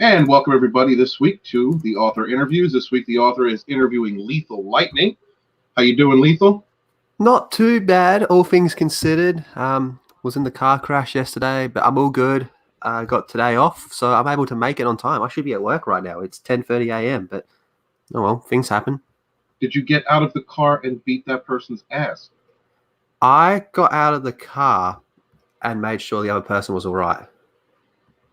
And welcome everybody this week to the author interviews. This week the author is interviewing Lethal Lightning. How you doing, Lethal? Not too bad, all things considered. Was in the car crash yesterday, but I'm all good. Got today off, so I'm able to make it on time. I should be at work right now. It's 10:30 a.m., but oh well, things happen. Did you get out of the car and beat that person's ass? I got out of the car and made sure the other person was all right.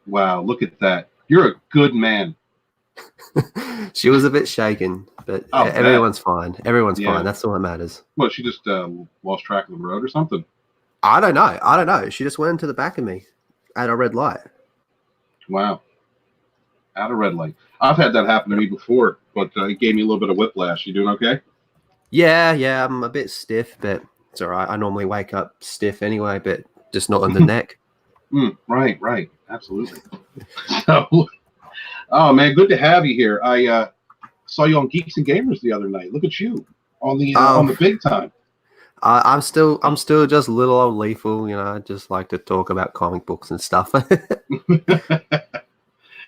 Wow, look at that. You're a good man. She was a bit shaken, but everyone's fine. Everyone's fine. That's all that matters. Well, she just lost track of the road or something? I don't know. She just went into the back of me at a red light. Wow. At a red light. I've had that happen to me before, but it gave me a little bit of whiplash. You doing okay? Yeah. I'm a bit stiff, but it's all right. I normally wake up stiff anyway, but just not on the neck. Right. Absolutely. So, oh man, good to have you here. I saw you on Geeks and Gamers the other night. Look at you on the big time. I'm still just little old Lethal. I just like to talk about comic books and stuff.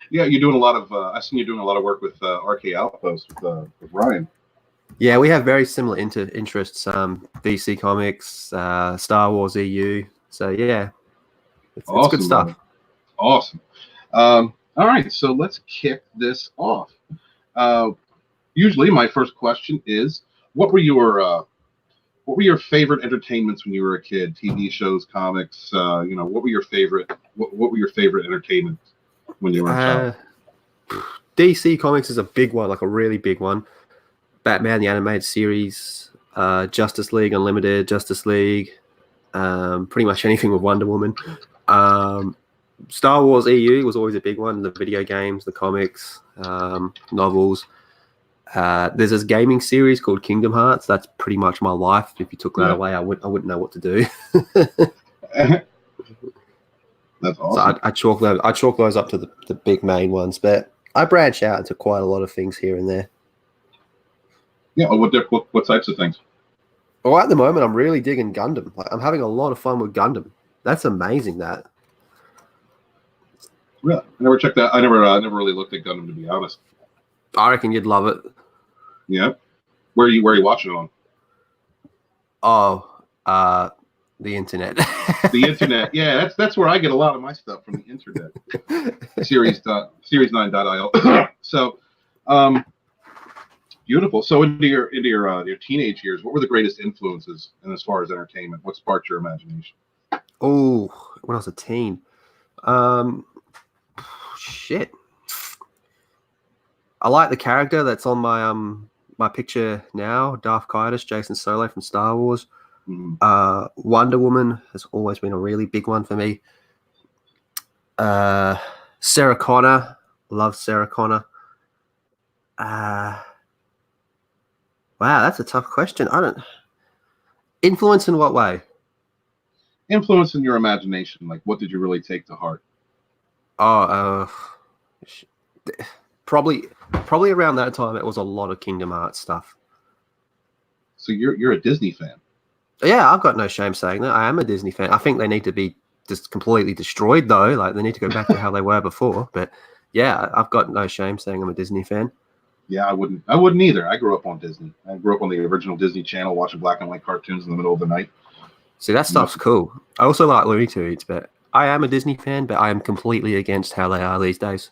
Yeah, you're doing a lot of. I've seen you doing a lot of work with RK Outpost with Ryan. Yeah, we have very similar interests. DC Comics, Star Wars EU. So yeah, it's good stuff. Man. Awesome. All right, so let's kick this off. Usually, my first question is, what were your favorite entertainments when you were a kid? TV shows, comics. What were your favorite? What were your favorite entertainments when you were a child? DC Comics is a big one, like a really big one. Batman the Animated Series, Justice League Unlimited, Justice League, pretty much anything with Wonder Woman. Star Wars EU was always a big one. The video games, the comics, novels. There's this gaming series called Kingdom Hearts. That's pretty much my life. If you took that away, I wouldn't know what to do. That's awesome. So I chalk those up to the big main ones, but I branch out into quite a lot of things here and there. Yeah. What types of things? Well, at the moment, I'm really digging Gundam. Like, I'm having a lot of fun with Gundam. That's amazing. That. Yeah, I never checked that. I never really looked at Gundam, to be honest. I reckon you'd love it. Yeah. Where are you watching it on? Oh, the internet. The internet. Yeah, that's where I get a lot of my stuff, from the internet. Series9.io. So, beautiful. So into your teenage years, what were the greatest influences in as far as entertainment? What sparked your imagination? Oh, when I was a teen. Shit. I like the character that's on my picture now, Darth Kaitis, Jason Solo from Star Wars. Mm-hmm. Wonder Woman has always been a really big one for me. Sarah Connor, love Sarah Connor. Wow, that's a tough question. Influence in what way? Influence in your imagination. Like, what did you really take to heart? Probably around that time it was a lot of Kingdom Hearts stuff. So you're a Disney fan? Yeah, I've got no shame saying that. I am a Disney fan. I think they need to be just completely destroyed though. Like, they need to go back to how they were before. But yeah, I've got no shame saying I'm a Disney fan. Yeah, I wouldn't either. I grew up on Disney. I grew up on the original Disney Channel, watching black and white cartoons in the middle of the night. See, that stuff's cool. I also like Looney Tunes, but I am a Disney fan, but I am completely against how they are these days.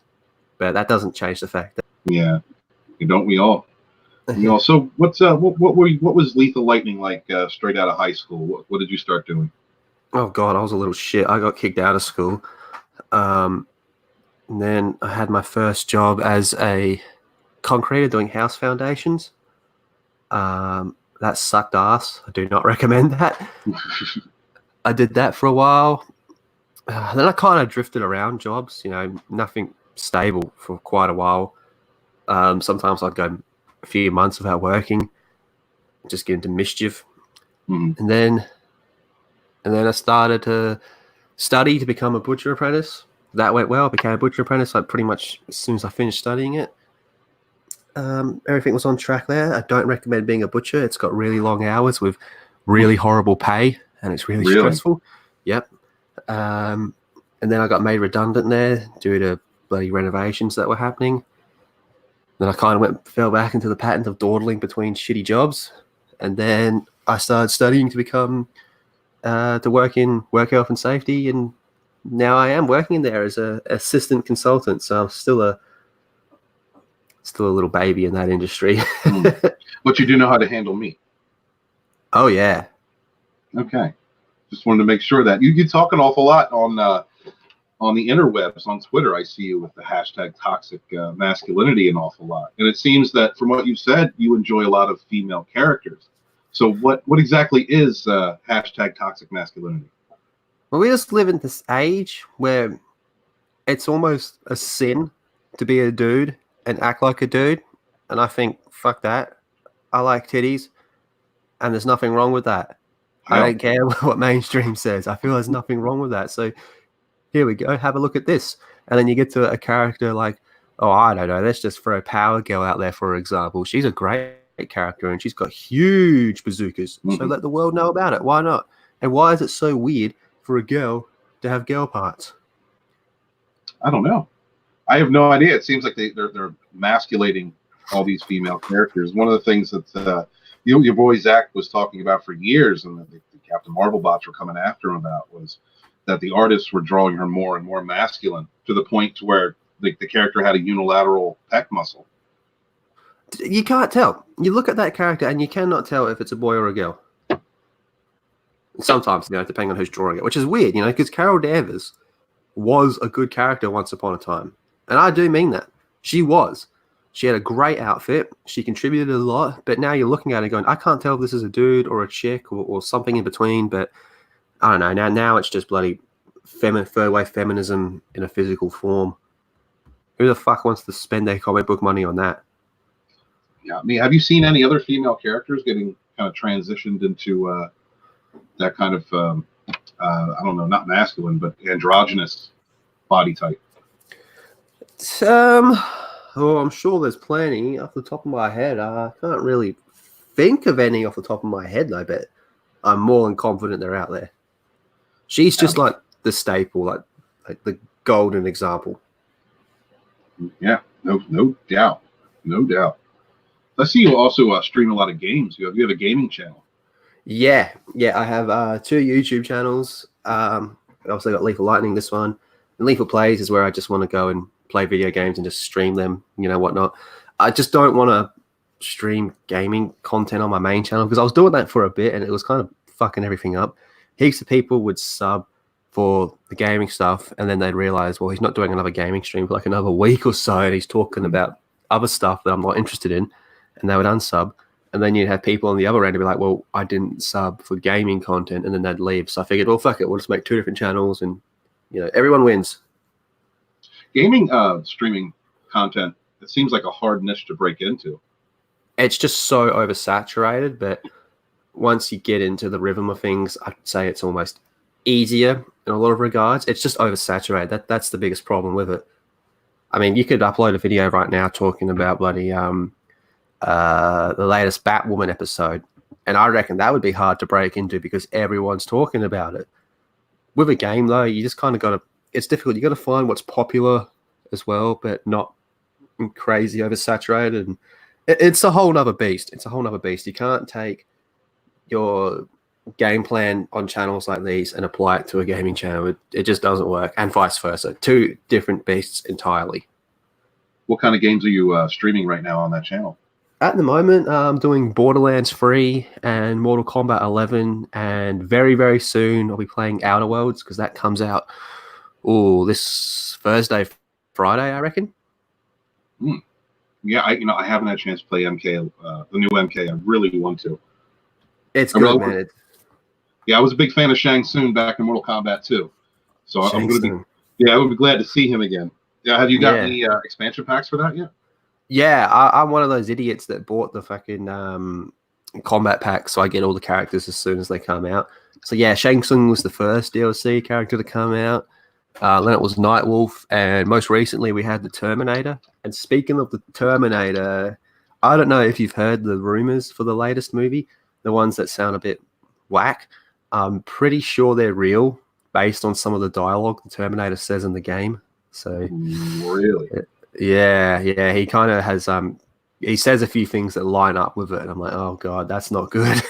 But that doesn't change the fact that don't we all? So what was Lethal Lightning like straight out of high school? What did you start doing? Oh God, I was a little shit. I got kicked out of school. And then I had my first job as a concreter doing house foundations. That sucked ass. I do not recommend that. I did that for a while. Then I kind of drifted around jobs, nothing stable for quite a while. Sometimes I'd go a few months without working, just get into mischief. Mm-hmm. And then I started to study to become a butcher apprentice. That went well. I became a butcher apprentice like pretty much as soon as I finished studying it. Everything was on track there. I don't recommend being a butcher. It's got really long hours with really horrible pay, and it's really stressful. Yep. And then I got made redundant there due to bloody renovations that were happening. Then I kind of fell back into the pattern of dawdling between shitty jobs, and then I started studying to become to work in work health and safety, and now I am working in there as a assistant consultant. So I'm still a little baby in that industry. But you do know how to handle me. Oh yeah. Okay. Just wanted to make sure that you talk an awful lot on the interwebs, on Twitter. I see you with the hashtag toxic masculinity an awful lot. And it seems that from what you've said, you enjoy a lot of female characters. So what exactly is hashtag toxic masculinity? Well, we just live in this age where it's almost a sin to be a dude and act like a dude. And I think, fuck that. I like titties, and there's nothing wrong with that. I don't care what mainstream says. I feel there's nothing wrong with that. So here we go. Have a look at this. And then you get to a character like, oh, I don't know. Let's just throw Power Girl out there, for example. She's a great character, and she's got huge bazookas. Mm-hmm. So let the world know about it. Why not? And why is it so weird for a girl to have girl parts? I don't know. I have no idea. It seems like they're emasculating all these female characters. One of the things that your boy Zach was talking about for years, and the Captain Marvel bots were coming after him about, was that the artists were drawing her more and more masculine to the point to where the character had a unilateral pec muscle. You can't tell. You look at that character and you cannot tell if it's a boy or a girl. Sometimes, depending on who's drawing it, which is weird, because Carol Danvers was a good character once upon a time. And I do mean that. She was. She had a great outfit. She contributed a lot. But now you're looking at it going, I can't tell if this is a dude or a chick or something in between. But I don't know. Now it's just bloody third wave feminism in a physical form. Who the fuck wants to spend their comic book money on that? Yeah, I mean, have you seen any other female characters getting kind of transitioned into that kind of, I don't know, not masculine, but androgynous body type? I'm sure there's plenty off the top of my head. I can't really think of any off the top of my head, though, but I'm more than confident they're out there. She's just like the staple, like the golden example. Yeah, no doubt. No doubt. I see you also stream a lot of games. You have a gaming channel. Yeah, I have 2 YouTube channels. I also got Lethal Lightning, this one. And Lethal Plays is where I just want to go and play video games and just stream them, whatnot. I just don't want to stream gaming content on my main channel because I was doing that for a bit and it was kind of fucking everything up. Heaps of people would sub for the gaming stuff and then they'd realize, well, he's not doing another gaming stream for like another week or so and he's talking about other stuff that I'm not interested in, and they would unsub. And then you'd have people on the other end and be like, well, I didn't sub for gaming content, and then they'd leave. So I figured, well, fuck it, we'll just make 2 different channels and everyone wins. Gaming streaming content, it seems like a hard niche to break into. It's just so oversaturated, but once you get into the rhythm of things, I'd say it's almost easier in a lot of regards. It's just oversaturated. That's the biggest problem with it. I mean, you could upload a video right now talking about bloody the latest Batwoman episode, and I reckon that would be hard to break into because everyone's talking about it. With a game, though, you just kind of got to, it's difficult. You got to find what's popular as well, but not crazy oversaturated. And it's a whole nother beast. You can't take your game plan on channels like these and apply it to a gaming channel. It just doesn't work, and vice versa. 2 different beasts entirely. What kind of games are you streaming right now on that channel? At the moment, I'm doing Borderlands 3 and Mortal Kombat 11, and very, very soon I'll be playing Outer Worlds because that comes out this Thursday, Friday, I reckon. Yeah, I haven't had a chance to play MK, the new MK. I really want to. It's good, man. Yeah, I was a big fan of Shang Tsung back in Mortal Kombat 2. So I'm going to be, I would be glad to see him again. Yeah, have you got any expansion packs for that yet? Yeah, I'm one of those idiots that bought the fucking combat pack, so I get all the characters as soon as they come out. So yeah, Shang Tsung was the first DLC character to come out. Then it was Nightwolf, and most recently we had the Terminator. And speaking of the Terminator, I don't know if you've heard the rumors for the latest movie, the ones that sound a bit whack. I'm pretty sure they're real, based on some of the dialogue the Terminator says in the game. So Really? yeah, he kind of has he says a few things that line up with it, and I'm like, oh god, that's not good.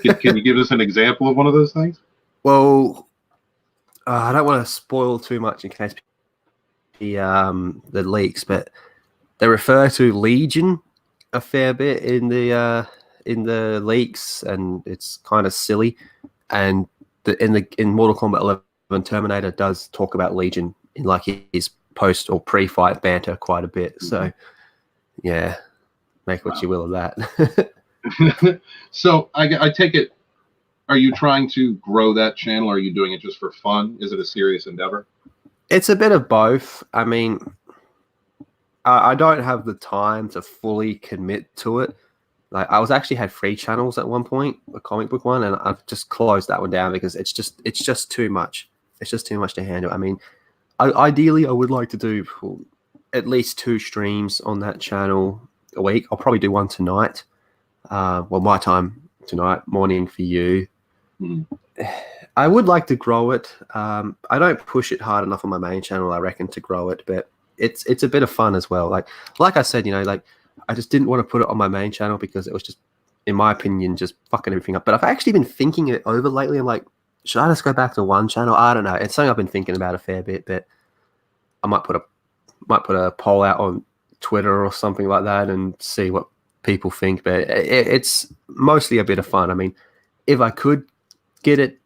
Can you give us an example of one of those things? Well, I don't want to spoil too much in case the leaks, but they refer to Legion a fair bit in the leaks, and it's kind of silly. And in Mortal Kombat 11, Terminator does talk about Legion in like his post or pre-fight banter quite a bit. Mm-hmm. So yeah, make what you will of that. So I take it, are you trying to grow that channel? Or are you doing it just for fun? Is it a serious endeavor? It's a bit of both. I mean, I don't have the time to fully commit to it. Like I was actually had 3 channels at one point, a comic book one, and I've just closed that one down because it's just too much. It's just too much to handle. I mean, ideally, I would like to do at least 2 streams on that channel a week. I'll probably do one tonight. Well, my time tonight, morning for you. I would like to grow it. I don't push it hard enough on my main channel, I reckon, to grow it, but it's a bit of fun as well. Like I said, like I just didn't want to put it on my main channel because it was just, in my opinion, just fucking everything up. But I've actually been thinking it over lately. I'm like, should I just go back to one channel? I don't know. It's something I've been thinking about a fair bit, but I might put a poll out on Twitter or something like that and see what people think. But it's mostly a bit of fun. I mean, if I could get it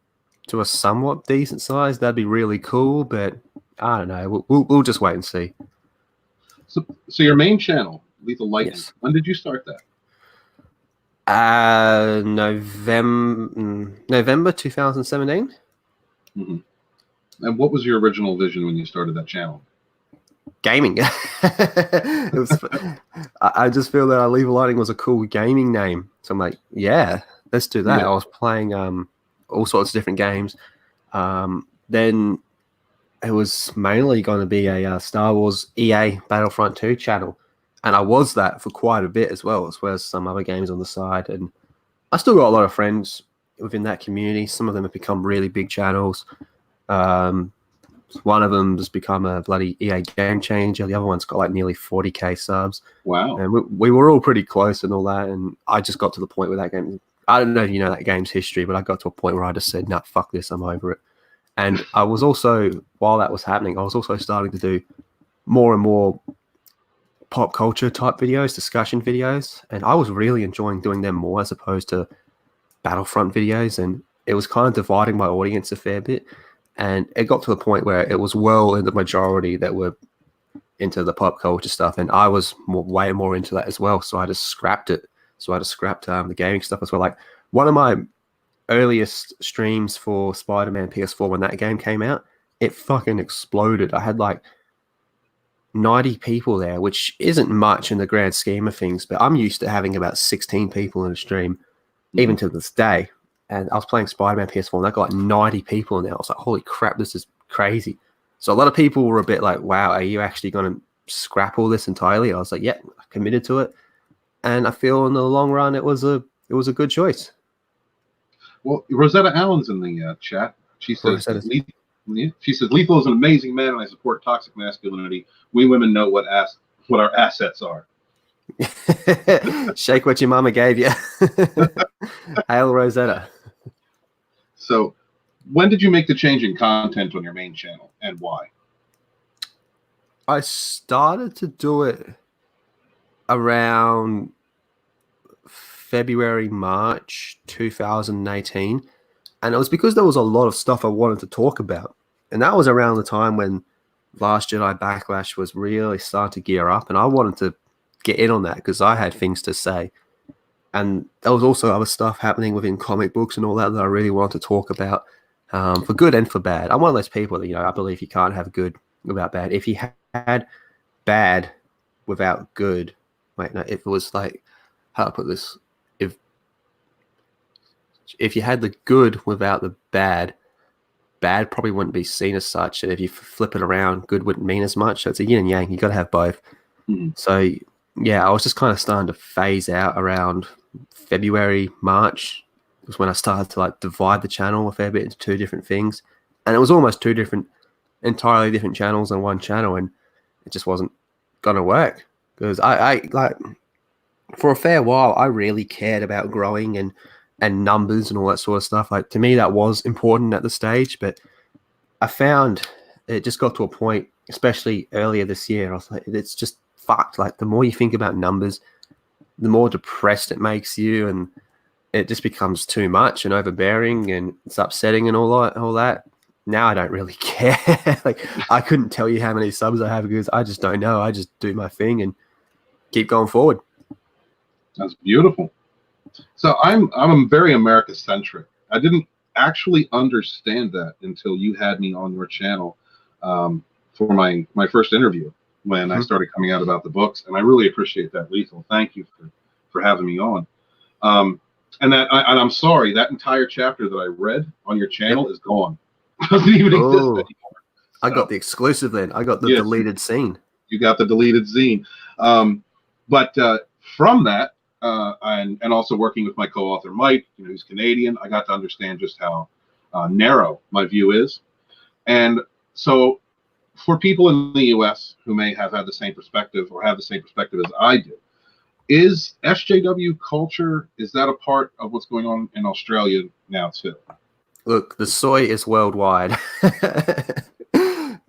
to a somewhat decent size, that'd be really cool. But I don't know. We'll just wait and see. So your main channel, Lethal Lightning. Yes. When did you start that? November 2017. Mm-hmm. And what was your original vision when you started that channel? Gaming. I just feel that Lethal Lightning was a cool gaming name. So I'm like, yeah, let's do that. Yeah. I was playing all sorts of different games. Then it was mainly going to be a Star Wars EA Battlefront 2 channel. And I was that for quite a bit as well as some other games on the side. And I still got a lot of friends within that community. Some of them have become really big channels. One of them has become a bloody EA game changer. The other one's got like nearly 40k subs. Wow. And we were all pretty close and all that. And I just got to the point where that game, I don't know if you know that game's history, but I got to a point where I just said, nah, fuck this, I'm over it. And I was also, while that was happening, I was also starting to do more and more pop culture type videos, discussion videos. And I was really enjoying doing them more as opposed to Battlefront videos. And it was kind of dividing my audience a fair bit. And it got to the point where it was well in the majority that were into the pop culture stuff. And I was way more into that as well. So I just scrapped it. So I just scrapped the gaming stuff as well. Like one of my earliest streams for Spider-Man PS4 when that game came out, it fucking exploded. I had like 90 people there, which isn't much in the grand scheme of things, but I'm used to having about 16 people in a stream, even to this day. And I was playing Spider-Man PS4 and I got like 90 people in there. I was like, holy crap, this is crazy. So a lot of people were a bit like, wow, are you actually going to scrap all this entirely? I was like, yeah, I committed to it. And I feel in the long run, it was a good choice. Well, Rosetta Allen's in the chat. She says, Lethal is an amazing man and I support toxic masculinity. We women know what our assets are. Shake what your mama gave you. Hail Rosetta. So when did you make the change in content on your main channel and why? I started to do it around February, March 2018. And it was because there was a lot of stuff I wanted to talk about. And that was around the time when Last Jedi Backlash was really starting to gear up. And I wanted to get in on that because I had things to say. And there was also other stuff happening within comic books and all that I really wanted to talk about, for good and for bad. I'm one of those people that, I believe you can't have good without bad. If you had bad without good, if it was like, how do I put this? If you had the good without the bad probably wouldn't be seen as such. And if you flip it around, good wouldn't mean as much. So it's a yin and yang. You got to have both. Mm-hmm. So yeah, I was just kind of starting to phase out around February, March was when I started to like divide the channel a fair bit into 2 different things. And it was almost 2 different entirely different channels on one channel, and it just wasn't gonna work because I like for a fair while I really cared about growing and numbers and all that sort of stuff. Like to me, that was important at the stage, but I found it just got to a point, especially earlier this year. I was like, it's just fucked. Like the more you think about numbers, the more depressed it makes you, and it just becomes too much and overbearing, and it's upsetting and all that. Now I don't really care. Like I couldn't tell you how many subs I have because I just don't know. I just do my thing and keep going forward. That's beautiful. So I'm very America centric. I didn't actually understand that until you had me on your channel for my first interview when I started coming out about the books, and I really appreciate that, Lethal. Thank you for having me on. And I'm sorry, that entire chapter that I read on your channel is gone. It doesn't even exist anymore. So, I got the exclusive then. I got the deleted scene. You got the deleted zine. But from that, and also working with my co-author Mike, who's Canadian, I got to understand just how narrow my view is. And so for people in the US who may have had the same perspective or have the same perspective as I do, is SJW culture, is that a part of what's going on in Australia now too? Look, the soy is worldwide.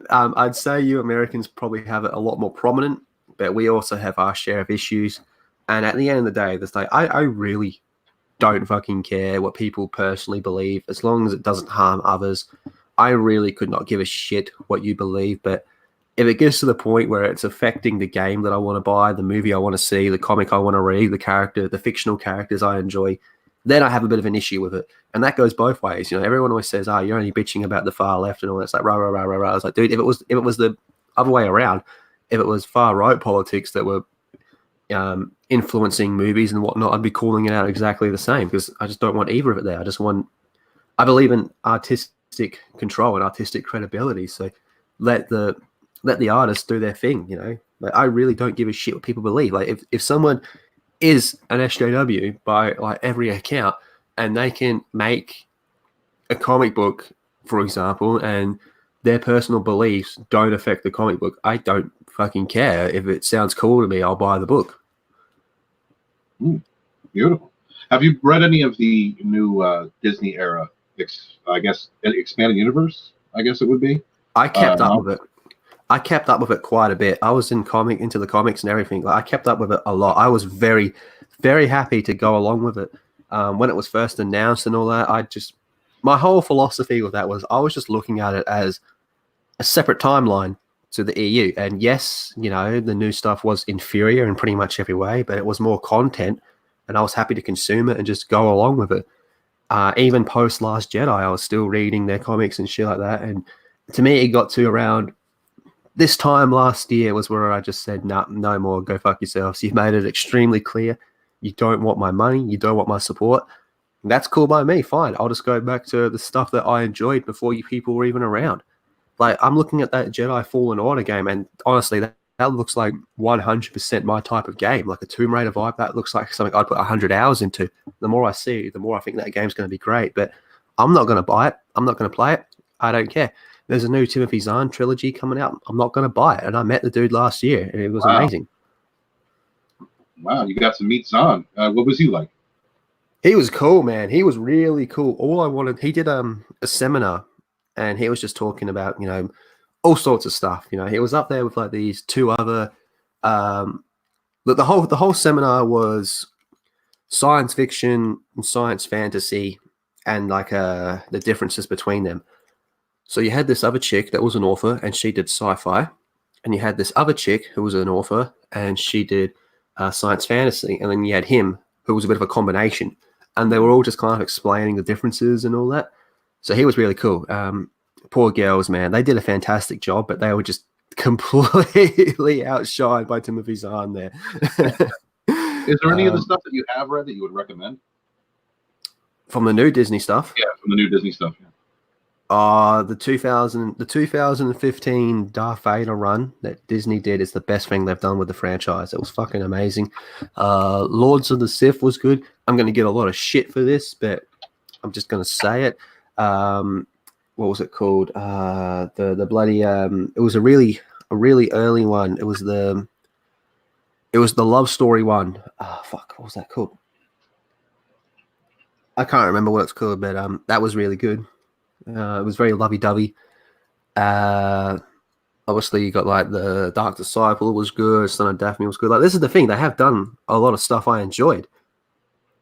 I'd say you Americans probably have it a lot more prominent, but we also have our share of issues. And at the end of the day, this like I really don't fucking care what people personally believe as long as it doesn't harm others. I really could not give a shit what you believe, but if it gets to the point where it's affecting the game that I want to buy, the movie I want to see, the comic I want to read, the fictional characters I enjoy, then I have a bit of an issue with it. And that goes both ways. Everyone always says, you're only bitching about the far left and all that. It's like, rah, rah, rah, rah, rah. I was like, dude, if it was the other way around, if it was far right politics that were influencing movies and whatnot, I'd be calling it out exactly the same because I just don't want either of it there. I believe in artistic control and artistic credibility. So let the artists do their thing, Like I really don't give a shit what people believe. Like if someone is an SJW by like every account and they can make a comic book, for example, and their personal beliefs don't affect the comic book, I don't fucking care. If it sounds cool to me, I'll buy the book. Beautiful. Have you read any of the new Disney era, I guess, expanded universe, I guess it would be? I kept up with it. I kept up with it quite a bit. I was into the comics and everything. Like I kept up with it a lot. I was very, very happy to go along with it. When it was first announced and all that, my whole philosophy with that was I was just looking at it as a separate timeline to the EU. And yes, the new stuff was inferior in pretty much every way, but it was more content and I was happy to consume it and just go along with it. Even post Last Jedi, I was still reading their comics and shit like that. And to me, it got to around this time last year was where I just said, no more, go fuck yourselves. You've made it extremely clear. You don't want my money. You don't want my support. And that's cool by me. Fine. I'll just go back to the stuff that I enjoyed before you people were even around. Like, I'm looking at that Jedi Fallen Order game, and honestly, that looks like 100% my type of game. Like a Tomb Raider vibe, that looks like something I'd put 100 hours into. The more I see, the more I think that game's going to be great. But I'm not going to buy it. I'm not going to play it. I don't care. There's a new Timothy Zahn trilogy coming out. I'm not going to buy it. And I met the dude last year, and it was amazing. Wow, you got to meet Zahn. What was he like? He was cool, man. He was really cool. He did a seminar, and he was just talking about, all sorts of stuff. He was up there with like these two other. The whole seminar was science fiction and science fantasy, and like the differences between them. So you had this other chick that was an author, and she did sci-fi, and you had this other chick who was an author, and she did science fantasy, and then you had him who was a bit of a combination, and they were all just kind of explaining the differences and all that. So he was really cool. Poor girls, man, they did a fantastic job, but they were just completely outshined by Timothy Zahn there. Is there any of the stuff that you have read that you would recommend? From the new Disney stuff? Yeah, from the new Disney stuff, yeah. The 2015 Darth Vader run that Disney did is the best thing they've done with the franchise. It was fucking amazing. Lords of the Sith was good. I'm going to get a lot of shit for this, but I'm just going to say it. what was it called? The bloody it was a really early one. It was the love story one. Oh fuck, what was that called? I can't remember what it's called, but that was really good. It was very lovey-dovey. Obviously you got like the Dark Disciple was good, Son of Daphne was good. Like this is the thing, they have done a lot of stuff I enjoyed.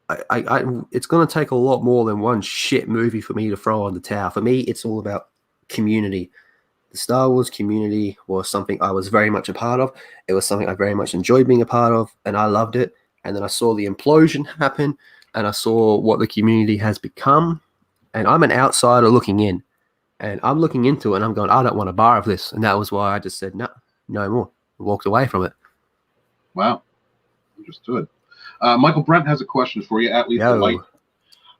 It's going to take a lot more than one shit movie for me to throw on the towel. For me, it's all about community. The Star Wars community was something I was very much a part of. It was something I very much enjoyed being a part of, and I loved it. And then I saw the implosion happen, and I saw what the community has become. And I'm an outsider looking in, and I'm looking into it, and I'm going, I don't want a bar of this. And that was why I just said, no more. I walked away from it. Wow. Understood. Michael Brent has a question for you, at Lethal Light.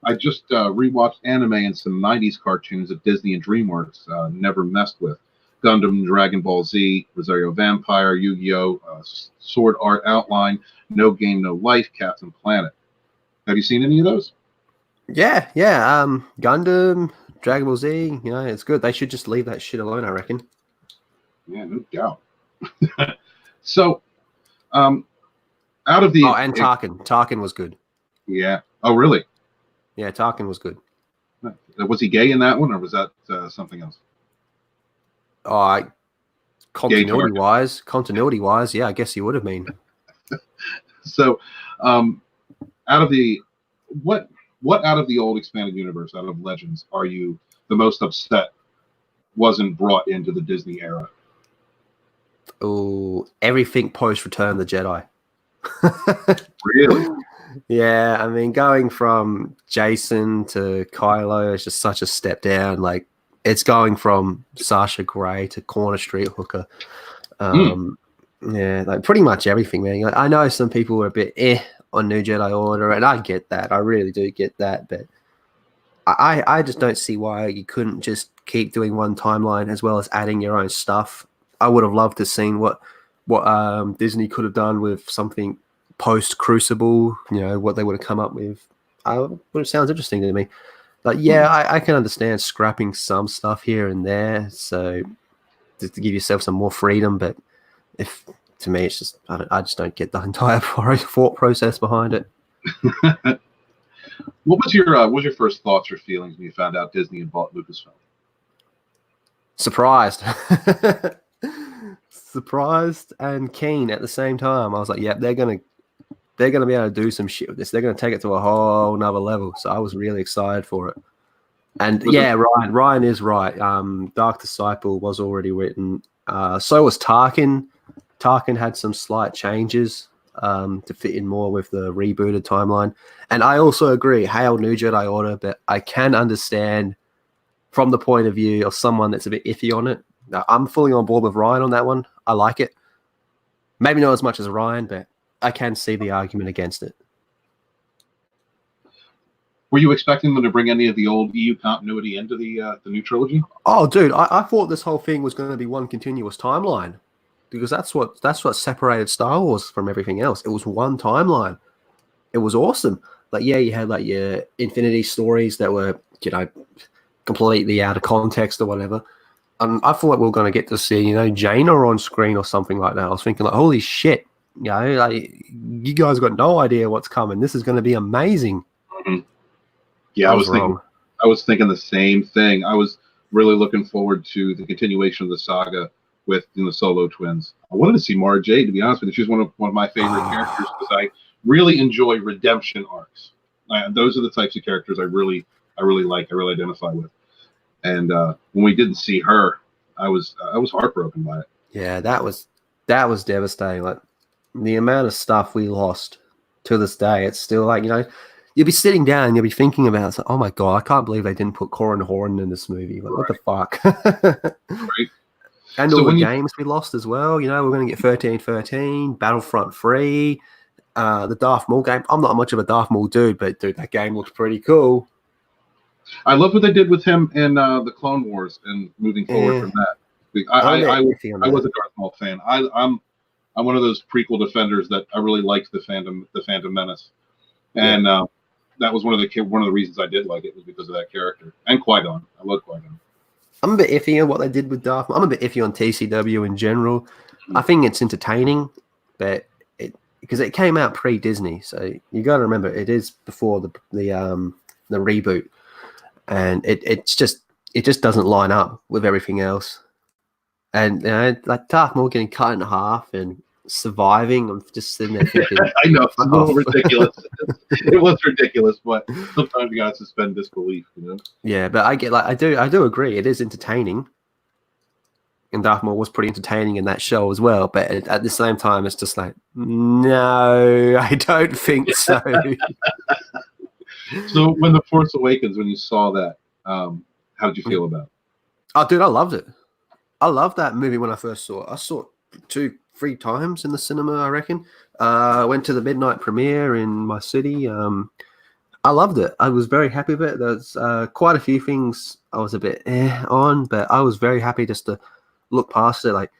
I just rewatched anime and some 90s cartoons that Disney and DreamWorks never messed with. Gundam, Dragon Ball Z, Rosario Vampire, Yu-Gi-Oh!, Sword Art Outline, No Game, No Life, Captain Planet. Have you seen any of those? Yeah. Gundam, Dragon Ball Z, it's good. They should just leave that shit alone, I reckon. Yeah, no doubt. So, out of the... Oh, and Tarkin. Tarkin was good. Yeah. Oh, really? Yeah, Tarkin was good. Was he gay in that one, or was that something else? Oh, continuity-wise, yeah, I guess he would have been. So, out of the... What out of the old expanded universe, out of Legends, are you the most upset wasn't brought into the Disney era? Oh, everything post Return of the Jedi. Really? Yeah, I mean, going from Jason to Kylo is just such a step down. Like, it's going from Sasha Grey to Corner Street Hooker. Yeah, like pretty much everything, man. Like, I know some people were a bit on New Jedi Order, and I get that. I really do get that, but I just don't see why you couldn't just keep doing one timeline as well as adding your own stuff. I would have loved to seen what Disney could have done with something post Crucible. What they would have come up with. It sounds interesting to me. Like, yeah, I can understand scrapping some stuff here and there, so to give yourself some more freedom. But to me, it's just I just don't get the entire thought process behind it. What was your first thoughts or feelings when you found out Disney had bought Lucasfilm? Surprised. Surprised and keen at the same time. I was like, yeah, they're gonna be able to do some shit with this. They're gonna take it to a whole nother level. So I was really excited for it. And Ryan is right. Dark Disciple was already written. So was Tarkin. Tarkin had some slight changes to fit in more with the rebooted timeline. And I also agree, hail New Jedi Order, but I can understand from the point of view of someone that's a bit iffy on it. I'm fully on board with Ryan on that one. I like it. Maybe not as much as Ryan, but I can see the argument against it. Were you expecting them to bring any of the old EU continuity into the new trilogy? Oh, dude, I thought this whole thing was going to be one continuous timeline, because that's what separated Star Wars from everything else. It was one timeline. It was awesome. Like, yeah, you had like your Infinity stories that were, completely out of context or whatever. I thought we were going to get to see, Jaina on screen or something like that. I was thinking, like, holy shit, like, you guys got no idea what's coming. This is going to be amazing. Mm-hmm. Yeah, I was thinking the same thing. I was really looking forward to the continuation of the saga with the Solo twins. I wanted to see Mara Jade, to be honest with you. She's one of my favorite characters because I really enjoy redemption arcs. Those are the types of characters I really like. I really identify with. And when we didn't see her, I was heartbroken by it. Yeah, that was devastating. Like, the amount of stuff we lost to this day, it's still like, you'll be sitting down and you'll be thinking about it. It's like, oh my God, I can't believe they didn't put Corin Horn in this movie. Like, what the fuck? Right. And all the games we lost as well. We're going to get 1313, Battlefront 3, the Darth Maul game. I'm not much of a Darth Maul dude, but dude, that game looks pretty cool. I love what they did with him in the Clone Wars and moving forward from that. I was a Darth Maul fan. I'm one of those prequel defenders that I really liked the Phantom Menace, and that was one of the reasons I did like it, was because of that character and Qui-Gon. I love Qui-Gon. I'm a bit iffy on what they did with Darth Maul. I'm a bit iffy on TCW in general. I think it's entertaining, but because it came out pre-Disney, so you got to remember it is before the reboot, and it just doesn't line up with everything else. And like Darth Maul getting cut in half and surviving, I'm just sitting there thinking, I know it's a fuck little off. ridiculous. It was ridiculous, but sometimes you gotta suspend disbelief, you know. Yeah, but I do agree. It is entertaining, and Darth Maul was pretty entertaining in that show as well. But at the same time, it's just like, no, I don't think so. So when the Force Awakens, when you saw that, how did you feel about it? Oh, dude, I loved it. I loved that movie when I first saw it. I saw it 2-3 times in the cinema, I reckon. I went to the midnight premiere in my city. I loved it. I was very happy with it. There's quite a few things I was a bit on, but I was very happy just to look past it. Like,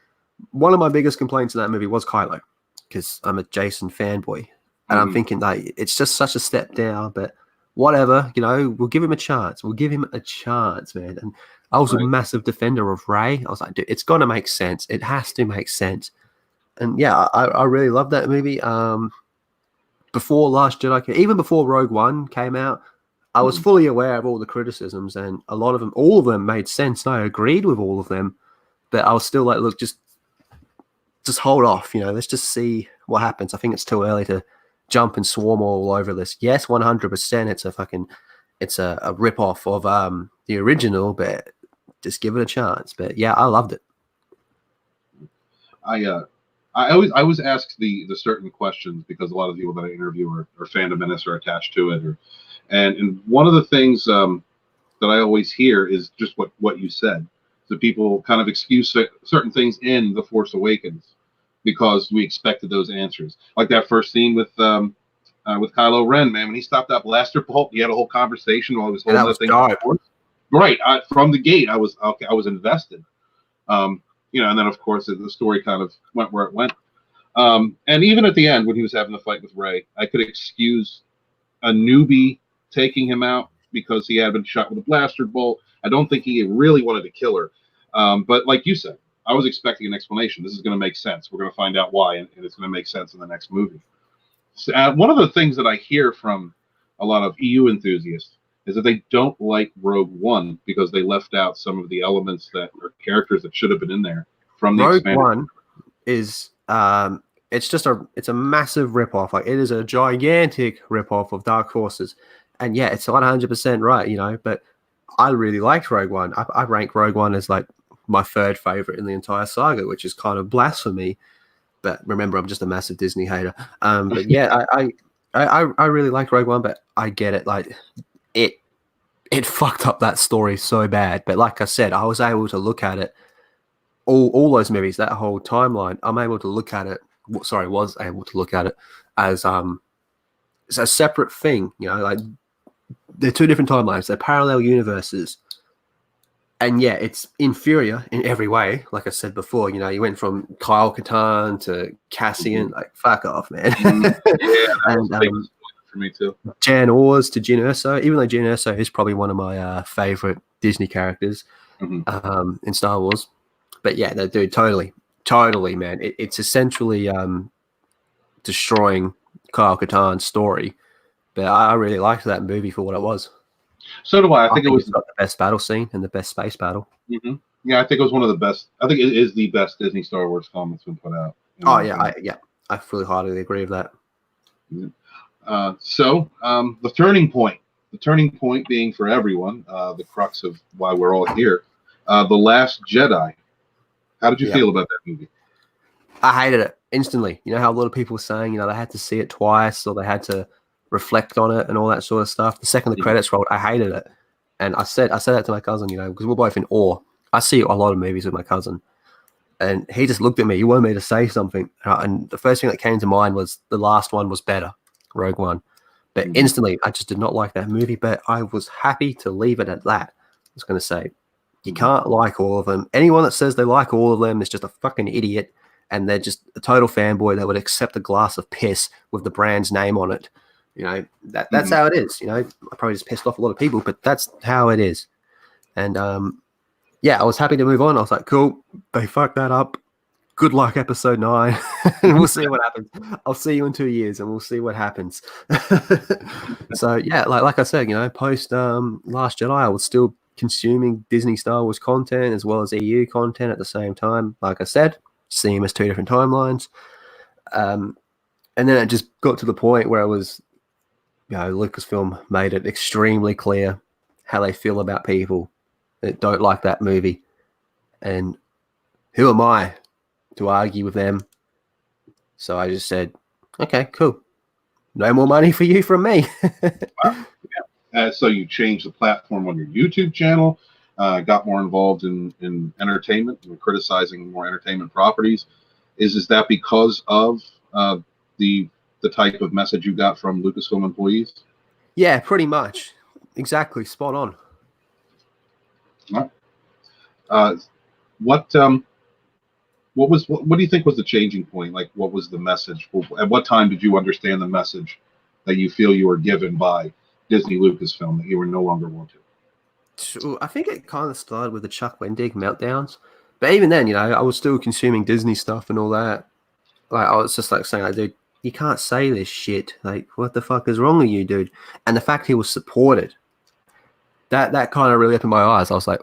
one of my biggest complaints in that movie was Kylo, because I'm a Jason fanboy, and I'm thinking like it's just such a step down. But whatever, we'll give him a chance. We'll give him a chance, man. And I was a massive defender of Rey. I was like, dude, it's gonna make sense. It has to make sense. And yeah, I really loved that movie. Before Last Jedi, even before Rogue One came out, I was fully aware of all the criticisms, and all of them made sense. And I agreed with all of them, but I was still like, look, just hold off. Let's just see what happens. I think it's too early to jump and swarm all over this. Yes, 100%. It's a rip off of the original, but just give it a chance. But yeah, I loved it. I always ask the certain questions because a lot of people that I interview are fandom menace or attached to it, and one of the things that I always hear is just what you said. So people kind of excuse certain things in The Force Awakens because we expected those answers, like that first scene with Kylo Ren, man, when he stopped that blaster bolt, he had a whole conversation while he was holding that thing. Right, from the gate, I was invested. And then of course the story kind of went where it went. And even at the end when he was having the fight with Rey, I could excuse a newbie taking him out because he had been shot with a blaster bolt. I don't think he really wanted to kill her. But like you said, I was expecting an explanation. This is going to make sense. We're going to find out why, and it's going to make sense in the next movie. So, one of the things that I hear from a lot of EU enthusiasts is that they don't like Rogue One because they left out some of the elements that are characters that should have been in there from the Rogue expanded. One is it's a massive ripoff. Like, it is a gigantic ripoff of Dark Forces, and yeah, it's 100% right. But I really liked Rogue One. I rank Rogue One as like my third favorite in the entire saga, which is kind of blasphemy. But remember, I'm just a massive Disney hater. But yeah, I really like Rogue One, but I get it. Like, it fucked up that story so bad. But like I said, I was able to look at it, all those movies, that whole timeline. I'm able to look at it. Sorry, was able to look at it as it's a separate thing. Like, they're two different timelines. They're parallel universes. And yeah, it's inferior in every way. Like I said before, you went from Kyle Katarn to Cassian. Like, fuck off, man. Yeah, that was for me too. Jan Ors to Jyn Erso, even though Jyn Erso is probably one of my favorite Disney characters in Star Wars. But yeah, no, dude, totally, man. It's essentially destroying Kyle Katarn's story. But I really liked that movie for what it was. So do I. I think it was got the best battle scene and the best space battle. Yeah, I think it was one of the best. I think it is the best Disney Star Wars film that's been put out. Oh yeah, I fully heartily agree with that. So the turning point being for everyone, the crux of why we're all here, The Last Jedi. How did you feel about that movie? I hated it instantly. How a lot of people were saying, they had to see it twice or they had to reflect on it and all that sort of stuff. The second the credits rolled, I hated it. And I said that to my cousin, because we're both in awe. I see a lot of movies with my cousin. And he just looked at me. He wanted me to say something. And the first thing that came to mind was the last one was better, Rogue One. But instantly, I just did not like that movie. But I was happy to leave it at that. I was going to say, you can't like all of them. Anyone that says they like all of them is just a fucking idiot. And they're just a total fanboy that would accept a glass of piss with the brand's name on it. That's how it is. I probably just pissed off a lot of people, but that's how it is. And yeah, I was happy to move on. I was like, cool, they fucked that up. Good luck, episode 9, and we'll see what happens. I'll see you in 2 years, and we'll see what happens. So yeah, like I said, post Last Jedi, I was still consuming Disney Star Wars content as well as EU content at the same time. Like I said, see them as 2 different timelines. And then it just got to the point where it was, Lucasfilm made it extremely clear how they feel about people that don't like that movie, and who am I to argue with them? So I just said, okay, cool. No more money for you from me. Wow. Yeah. So you changed the platform on your YouTube channel, got more involved in entertainment, and criticizing more entertainment properties. Is that because of the type of message you got from Lucasfilm employees? Yeah, pretty much. Exactly. Spot on. Right. What do you think was the changing point? Like, what was the message? At what time did you understand the message that you feel you were given by Disney Lucasfilm that you were no longer wanted? So I think it kind of started with the Chuck Wendig meltdowns, but even then, I was still consuming Disney stuff and all that. Like, I was just like saying, dude, you can't say this shit. Like, what the fuck is wrong with you, dude? And the fact he was supported, that kind of really opened my eyes. I was like,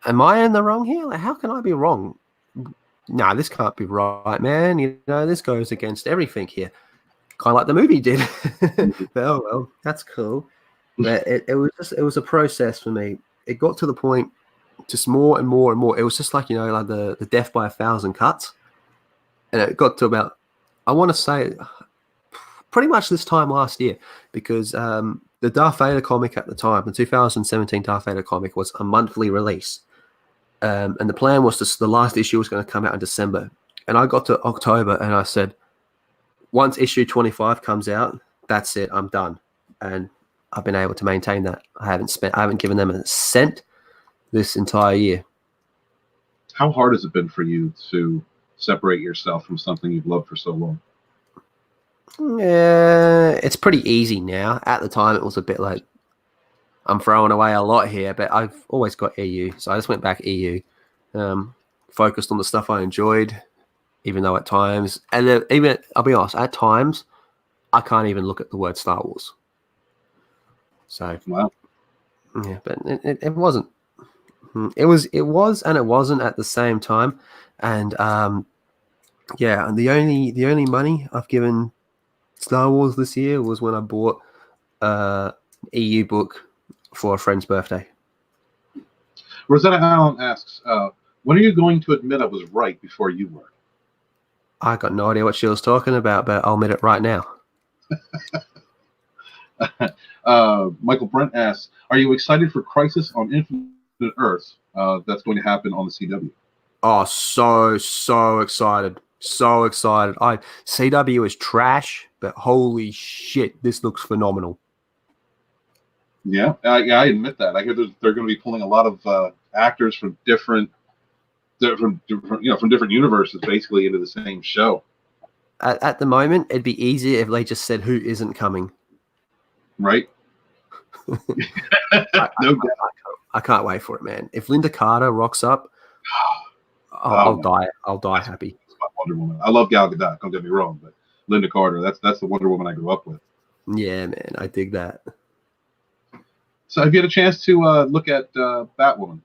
am I in the wrong here? Like, how can I be wrong? Nah, this can't be right, man. This goes against everything here. Kind of like the movie did. But, oh well, that's cool. But it was a process for me. It got to the point, just more and more and more. It was just like, like the death by 1,000 cuts. And it got to about, I want to say, pretty much this time last year, because the Darth Vader comic at the time, the 2017 Darth Vader comic, was a monthly release. And the plan was the last issue was going to come out in December. And I got to October and I said, once issue 25 comes out, that's it, I'm done. And I've been able to maintain that. I haven't given them a cent this entire year. How hard has it been for you to separate yourself from something you've loved for so long? Yeah, it's pretty easy now. At the time, it was a bit like, I'm throwing away a lot here, but I've always got EU. So I just went back EU, focused on the stuff I enjoyed, even though at times, and even, I'll be honest, at times, I can't even look at the word Star Wars. So, wow. Yeah, but it wasn't. It was and it wasn't at the same time. And yeah, and the only money I've given Star Wars this year was when I bought EU book for a friend's birthday. Rosetta Allen asks, when are you going to admit I was right before you were? I got no idea what she was talking about, but I'll admit it right now. Michael Brent asks, are you excited for Crisis on Infinite Earths that's going to happen on the CW? Oh, so excited. So excited. CW is trash, but holy shit, this looks phenomenal. Yeah, I admit that. I hear they're going to be pulling a lot of actors from different from different universes basically into the same show. At the moment, it'd be easier if they just said who isn't coming. Right? I can't wait for it, man. If Linda Carter rocks up, I'll die. I'll die happy. Wonder Woman. I love Gal Gadot. Don't get me wrong, but Linda Carter, that's the Wonder Woman I grew up with. Yeah, man, I dig that. So, have you had a chance to look at Batwoman?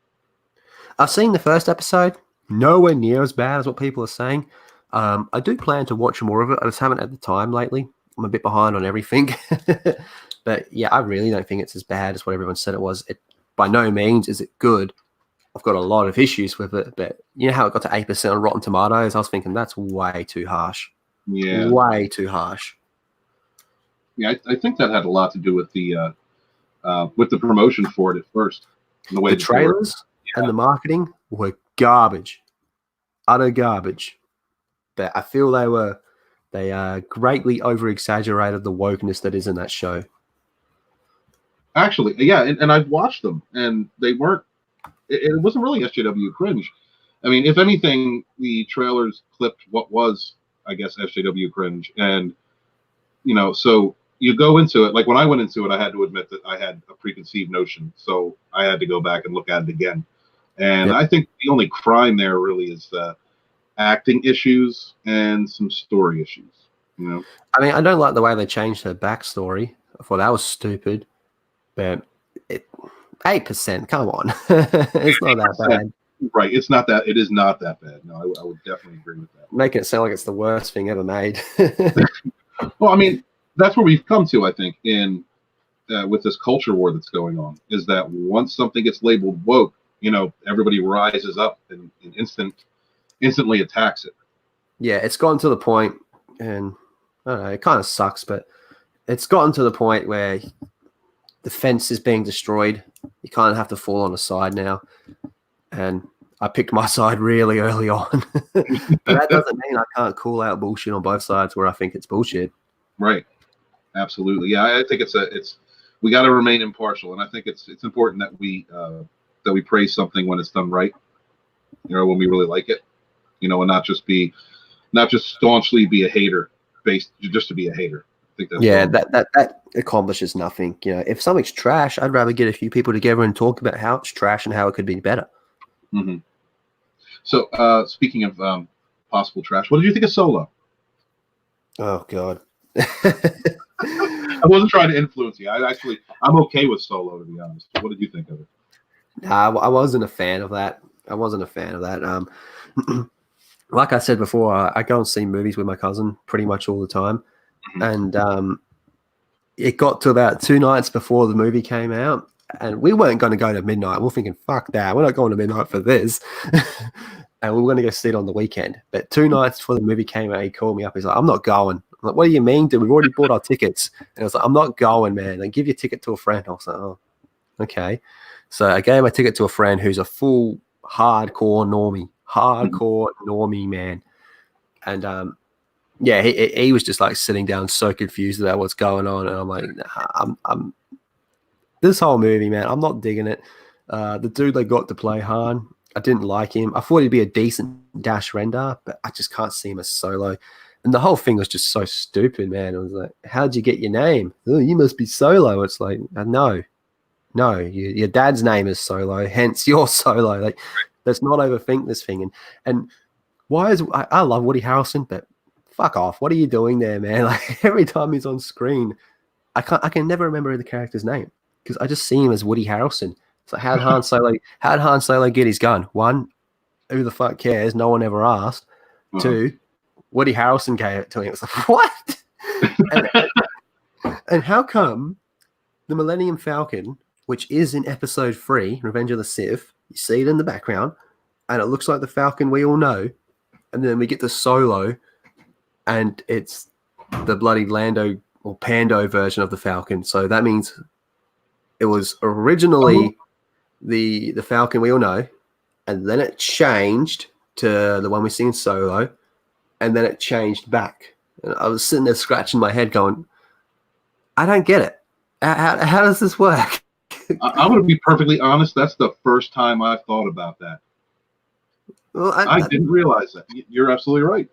I've seen the first episode. Nowhere near as bad as what people are saying. I do plan to watch more of it. I just haven't had the time lately. I'm a bit behind on everything. But yeah, I really don't think it's as bad as what everyone said it was. By no means is it good. I've got a lot of issues with it, but you know how it got to 8% on Rotten Tomatoes? I was thinking that's way too harsh. Yeah. Way too harsh. Yeah, I think that had a lot to do with the promotion for it at first. The trailers and the marketing were garbage. Utter garbage. But I feel they greatly over-exaggerated the wokeness that is in that show. Actually, yeah, and I've watched them, and they weren't. It wasn't really SJW cringe. I mean, if anything, the trailers clipped what was, I guess, SJW cringe, and so you go into it. Like when I went into it, I had to admit that I had a preconceived notion, so I had to go back and look at it again. And Yep. I think the only crime there really is acting issues and some story issues. You know, I mean, I don't like the way they changed her backstory. I thought that was stupid. But 8%, come on. It's not that 8%, bad. right? It's not that. It is not that bad. No, I would definitely agree with that. Make it sound like it's the worst thing ever made. Well, I mean, that's where we've come to. I think in with this culture war that's going on, is that once something gets labeled woke, everybody rises up and instantly attacks it. Yeah, it's gotten to the point, and I don't know, it kind of sucks, but it's gotten to the point where the fence is being destroyed. You kind of have to fall on a side now. And I picked my side really early on. But that doesn't mean I can't call out bullshit on both sides where I think it's bullshit. Right. Absolutely. Yeah, I think we got to remain impartial, and I think it's important that we praise something when it's done right. When we really like it. And not just staunchly be a hater just to be a hater. I think that's wrong. that accomplishes nothing. If something's trash, I'd rather get a few people together and talk about how it's trash and how it could be better. Mm-hmm. So, speaking of possible trash, what did you think of Solo? Oh God. I wasn't trying to influence you. I'm okay with Solo, to be honest. What did you think of it? Nah, I wasn't a fan of that. Like I said before, I go and see movies with my cousin pretty much all the time. Mm-hmm. And it got to about 2 nights before the movie came out, and we weren't going to go to midnight. We were thinking, fuck that. We're not going to midnight for this. And we were going to go see it on the weekend. But 2 nights before the movie came out, he called me up. He's like, I'm not going. I'm like, what do you mean, dude? We've already bought our tickets. And I was like, I'm not going, man. Like, give your ticket to a friend. I was like, oh, okay. So I gave my ticket to a friend who's a full hardcore normie man. And yeah, he was just like sitting down so confused about what's going on. And I'm like, nah, I'm this whole movie, man, I'm not digging it. The dude they got to play Han, I didn't like him. I thought he'd be a decent Dash Rendar, but I just can't see him as Solo. And the whole thing was just so stupid, man. It was like, how'd you get your name? Oh, you must be Solo. It's like, no, your dad's name is Solo, hence you're Solo. Like, let's not overthink this thing. And why is I love Woody Harrelson, but fuck off. What are you doing there, man? Like, every time he's on screen, I can never remember the character's name because I just see him as Woody Harrelson. So how'd Han Solo get his gun? 1, who the fuck cares? No one ever asked. Uh-huh. 2, Woody Harrelson gave it to him. It was like, what? and how come the Millennium Falcon, which is in episode 3, Revenge of the Sith, you see it in the background, and it looks like the Falcon we all know, and then we get the Solo, and it's the bloody Lando or Pando version of the Falcon. So that means it was originally the Falcon we all know, and then it changed to the one we see in Solo, and then it changed back. And I was sitting there scratching my head going, I don't get it. How does this work? I'm going to be perfectly honest. That's the first time I've thought about that. Well, I didn't realize that. You're absolutely right.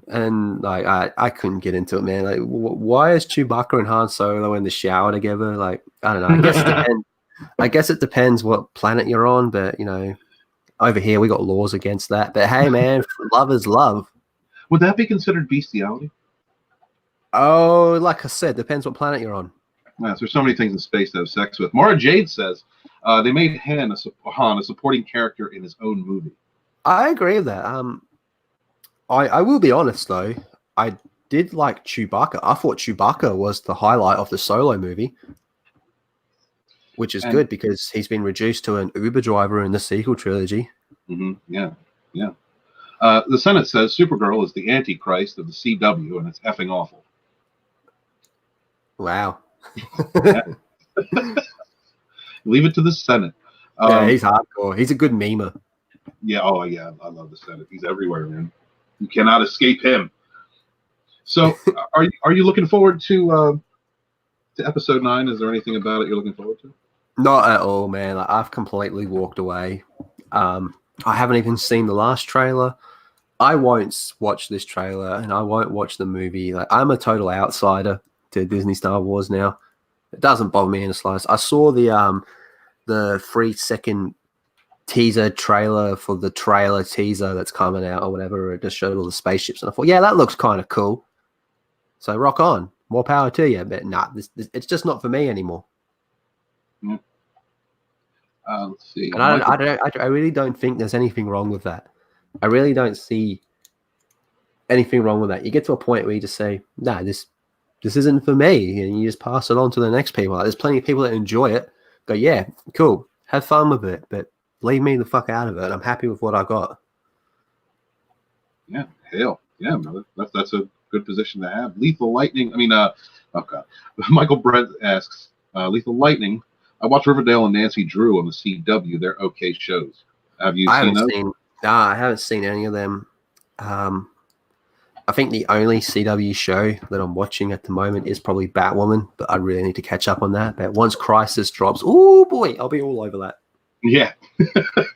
And like I couldn't get into it, man. Like, why is Chewbacca and Han Solo in the shower together? Like, I don't know. I guess it depends what planet you're on, but over here we got laws against that. But hey, man, love is love. Would that be considered bestiality? Oh, like I said, depends what planet you're on. Yeah, there's so many things in space to have sex with. Mara Jade says they made Han a supporting character in his own movie. I agree with that. I will be honest though, I did like Chewbacca. I thought Chewbacca was the highlight of the Solo movie, which is good because he's been reduced to an Uber driver in the sequel trilogy. Mm-hmm, yeah. The Senate says Supergirl is the Antichrist of the CW, and it's effing awful. Wow. Leave it to the Senate. Yeah, he's hardcore. He's a good memer. Yeah. Oh, yeah. I love the Senate. He's everywhere, man. You cannot escape him. So, are you looking forward to episode 9? Is there anything about it you're looking forward to? Not at all, man. Like, I've completely walked away. I haven't even seen the last trailer. I won't watch this trailer, and I won't watch the movie. Like, I'm a total outsider to Disney Star Wars now. It doesn't bother me in the slightest. I saw the 3-second teaser trailer for the trailer teaser that's coming out or whatever. It just showed all the spaceships, and I thought, yeah, that looks kind of cool. So rock on, more power to you. But nah, this it's just not for me anymore. Yeah. Let's see. And I really don't think there's anything wrong with that. I really don't see anything wrong with that. You get to a point where you just say, nah, this isn't for me, and you just pass it on to the next people. Like, there's plenty of people that enjoy it. Go, yeah, cool, have fun with it, but leave me the fuck out of it. I'm happy with what I got. Yeah, hell, yeah, brother. That's a good position to have. Lethal Lightning. I mean, okay. Michael Brent asks, Lethal Lightning. I watch Riverdale and Nancy Drew on the CW. They're okay shows. Have you seen those? I haven't seen any of them. I think the only CW show that I'm watching at the moment is probably Batwoman, but I really need to catch up on that. But once Crisis drops, oh boy, I'll be all over that. Yeah,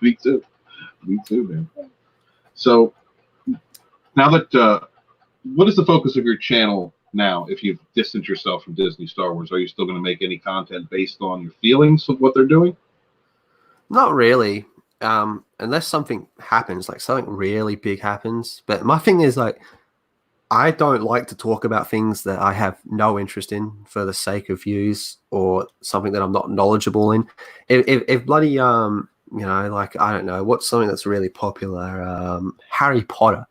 me too. Me too, man. So now that what is the focus of your channel now? If you've distanced yourself from Disney Star Wars, are you still going to make any content based on your feelings of what they're doing? Not really, unless something happens, like something really big happens. But my thing is, like, I don't like to talk about things that I have no interest in for the sake of views or something that I'm not knowledgeable in. If bloody you know, like, I don't know, what's something that's really popular? Harry Potter.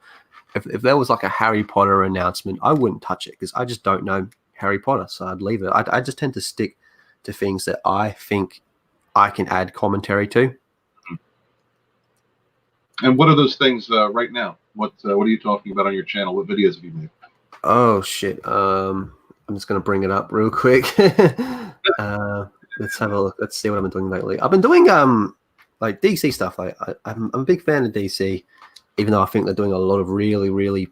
If there was like a Harry Potter announcement, I wouldn't touch it because I just don't know Harry Potter, so I'd leave it. I just tend to stick to things that I think I can add commentary to. And what are those things right now? What are you talking about on your channel? What videos have you made? Oh shit! I'm just gonna bring it up real quick. Let's have a look. Let's see what I've been doing lately. I've been doing like DC stuff. Like I'm a big fan of DC, even though I think they're doing a lot of really, really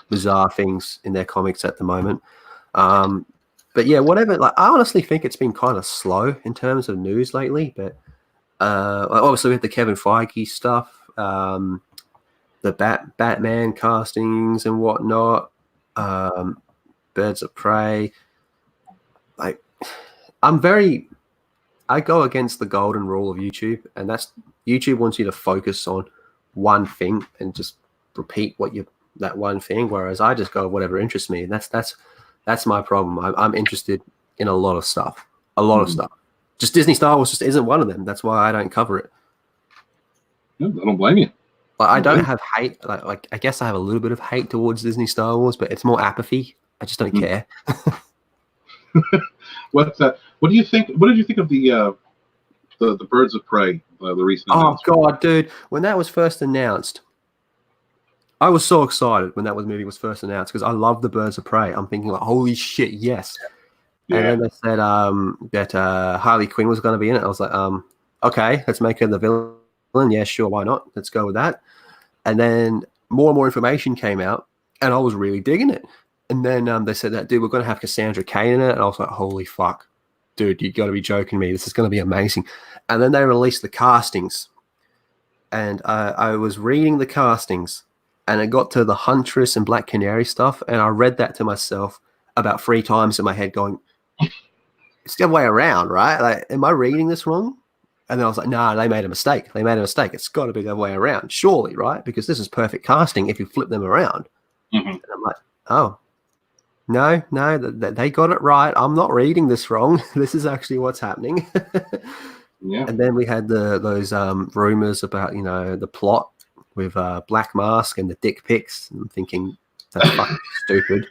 bizarre things in their comics at the moment. But yeah, whatever. Like, I honestly think it's been kind of slow in terms of news lately. But obviously we have the Kevin Feige stuff. The Batman castings and whatnot, Birds of Prey. Like, I go against the golden rule of YouTube, and that's YouTube wants you to focus on one thing and just repeat that one thing, whereas I just go whatever interests me, and that's my problem. I'm interested in a lot of stuff, of stuff. Just Disney Star Wars just isn't one of them. That's why I don't cover it. Yeah, I don't blame you. Like, I don't have hate. Like I guess I have a little bit of hate towards Disney Star Wars, but it's more apathy. I just don't care. What do you think? What did you think of the Birds of Prey? The recent. Oh god, dude! When that was first announced, I was so excited when that movie was first announced because I love the Birds of Prey. I'm thinking like, holy shit, yes! Yeah. And then they said that Harley Quinn was going to be in it. I was like, okay, let's make her the villain. Yeah, sure, why not? Let's go with that. And then more and more information came out, and I was really digging it. And then they said that, dude, we're going to have Cassandra Cain in it. And I was like, holy fuck, dude, you got to be joking me. This is going to be amazing. And then they released the castings. And I was reading the castings, and it got to the Huntress and Black Canary stuff. And I read that to myself about 3 times in my head going, it's the other way around, right? Like, am I reading this wrong? And then I was like, nah, they made a mistake. It's got to be the other way around, surely, right? Because this is perfect casting if you flip them around. And I'm like, oh, no, they got it right. I'm not reading this wrong. This is actually what's happening. Yeah. And then we had those rumors about, you know, the plot with Black Mask and the dick pics. I'm thinking, that's fucking stupid.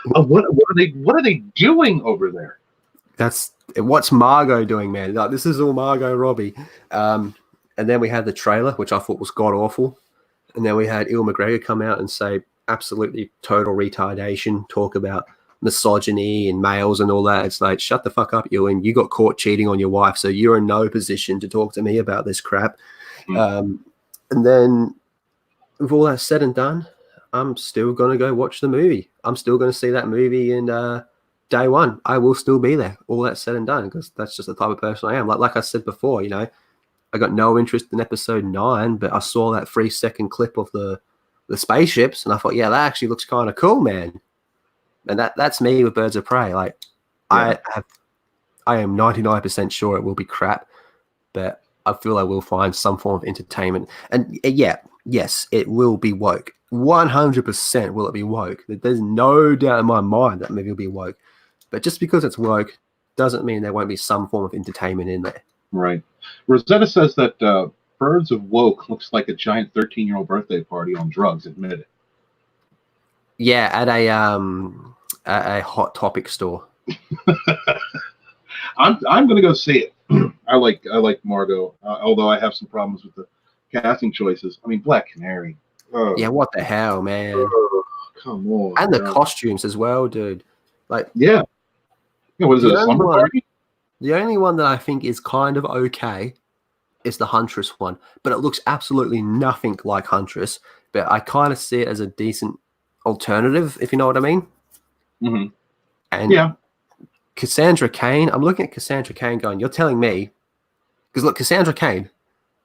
What are they doing over there? What's Margot doing, man? Like, this is all Margot Robbie. And then we had the trailer, which I thought was god awful. And then we had Ewan McGregor come out and say absolutely total retardation, talk about misogyny and males and all that. It's like, shut the fuck up, Ewan. You got caught cheating on your wife, so you're in no position to talk to me about this crap. And then with all that said and done, I'm still going to go watch the movie. I'm still going to see that movie in day one. I will still be there, all that said and done, because that's just the type of person I am. Like I said before, you know, I got no interest in episode 9, but I saw that 3-second clip of the spaceships, and I thought, yeah, that actually looks kind of cool, man. And that's me with Birds of Prey. Like, yeah. I am 99% sure it will be crap, but I feel I will find some form of entertainment. And yes, it will be woke. 100% will it be woke. There's no doubt in my mind that movie will be woke. But just because it's woke doesn't mean there won't be some form of entertainment in there. Right. Rosetta says that Birds of Woke looks like a giant 13-year-old birthday party on drugs. Admit it. Yeah, at a Hot Topic store. I'm going to go see it. I like Margot, although I have some problems with the casting choices. I mean, Black Canary. Oh, Yeah, what the hell, man? come on. And the costumes as well, dude. Like, yeah. What is it? A slumber party? The only one that I think is kind of okay is the Huntress one, but it looks absolutely nothing like Huntress. But I kind of see it as a decent alternative, if you know what I mean. Mm-hmm. And yeah, Cassandra Cain. I'm looking at Cassandra Cain, going, "You're telling me?" Because look, Cassandra Cain,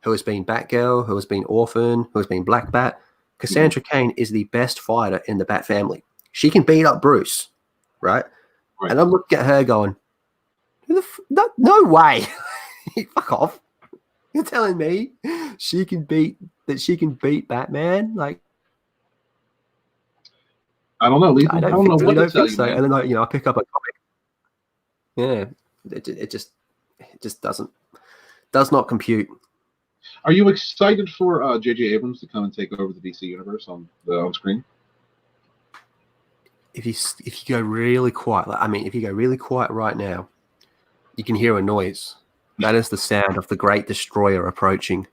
who has been Batgirl, who has been Orphan, who has been Black Bat. Cassandra Cain is the best fighter in the Bat family. She can beat up Bruce, right? And I'm looking at her going, no way. Fuck off. You're telling me she can beat Batman? Like, I don't know, Lethal. I don't know what to tell you, so. Man. And then I pick up a comic. Yeah, it just does not compute. Are you excited for J.J. Abrams to come and take over the DC universe on screen? If you go really quiet, if you go really quiet right now, you can hear a noise. That is the sound of the Great Destroyer approaching.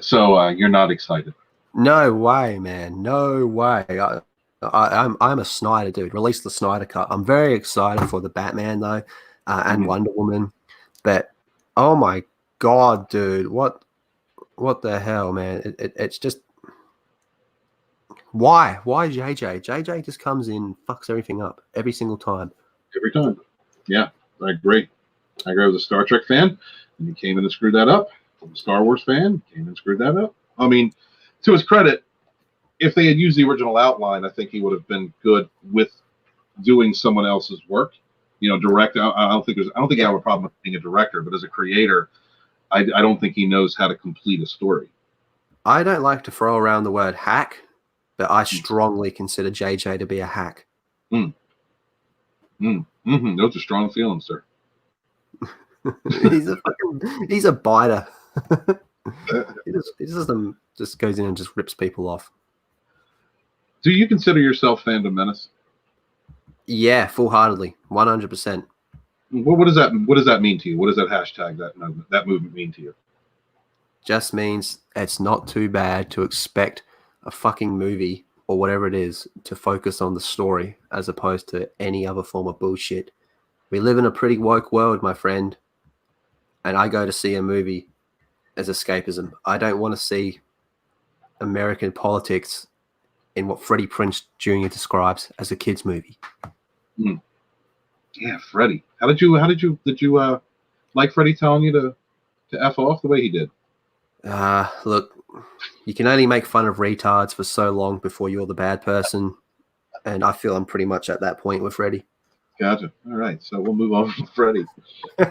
So you're not excited? No way, man. No way. I'm a Snyder dude. Release the Snyder Cut. I'm very excited for the Batman though, and Wonder Woman. But oh my god, dude, what the hell, man? It's just why JJ? JJ just comes in, fucks everything up every single time. Every time. Yeah, I agree. I agree with a Star Trek fan, and he came in and screwed that up. From a Star Wars fan, came in and screwed that up. I mean, to his credit, if they had used the original outline, I think he would have been good with doing someone else's work. Direct. I don't think I have a problem with being a director, but as a creator, I don't think he knows how to complete a story. I don't like to throw around the word hack, but I strongly consider JJ to be a hack. Those are strong feelings, sir. he's a biter. He just goes in and just rips people off. Do you consider yourself Fandom Menace? Yeah, full-heartedly, 100%. What does that mean to you? What does that hashtag, that movement mean to you? Just means it's not too bad to expect a fucking movie or whatever it is to focus on the story as opposed to any other form of bullshit. We live in a pretty woke world, my friend, and I go to see a movie as escapism. I don't want to see American politics in what Freddie Prinze Jr. describes as a kids' movie. Yeah, Freddie. How did you like Freddie telling you to F off the way he did? Look, you can only make fun of retards for so long before you're the bad person, and I feel I'm pretty much at that point with Freddie. Gotcha. All right, so we'll move on from Freddie. You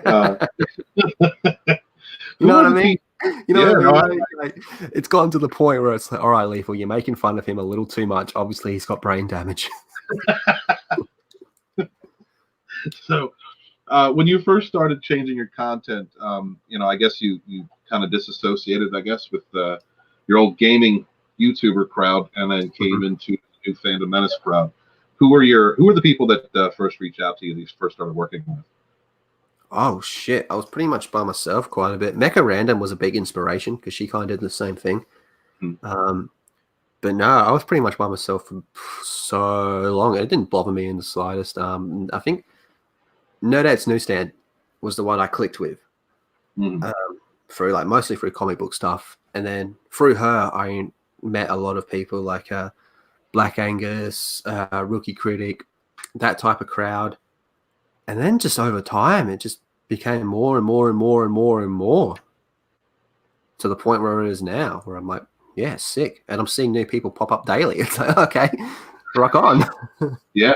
know what I mean? You know what I mean? Like, it's gotten to the point where it's like, all right, Lethal, you're making fun of him a little too much. Obviously, he's got brain damage. So, when you first started changing your content, I guess you kind of disassociated, I guess, with your old gaming YouTuber crowd, and then came into the new Fandom Menace crowd. Who were the people that first reached out to you? These first started working with? Oh shit! I was pretty much by myself quite a bit. Mecha Random was a big inspiration because she kind of did the same thing. But no, I was pretty much by myself for so long. It didn't bother me in the slightest. I think No Dad's Newsstand was the one I clicked with through mostly through comic book stuff, and then through her I met a lot of people like Black Angus, Rookie Critic, that type of crowd. And then just over time, it just became more and more and more and more and more to the point where it is now, where I'm like, yeah, sick. And I'm seeing new people pop up daily. It's like, okay, rock on. Yeah.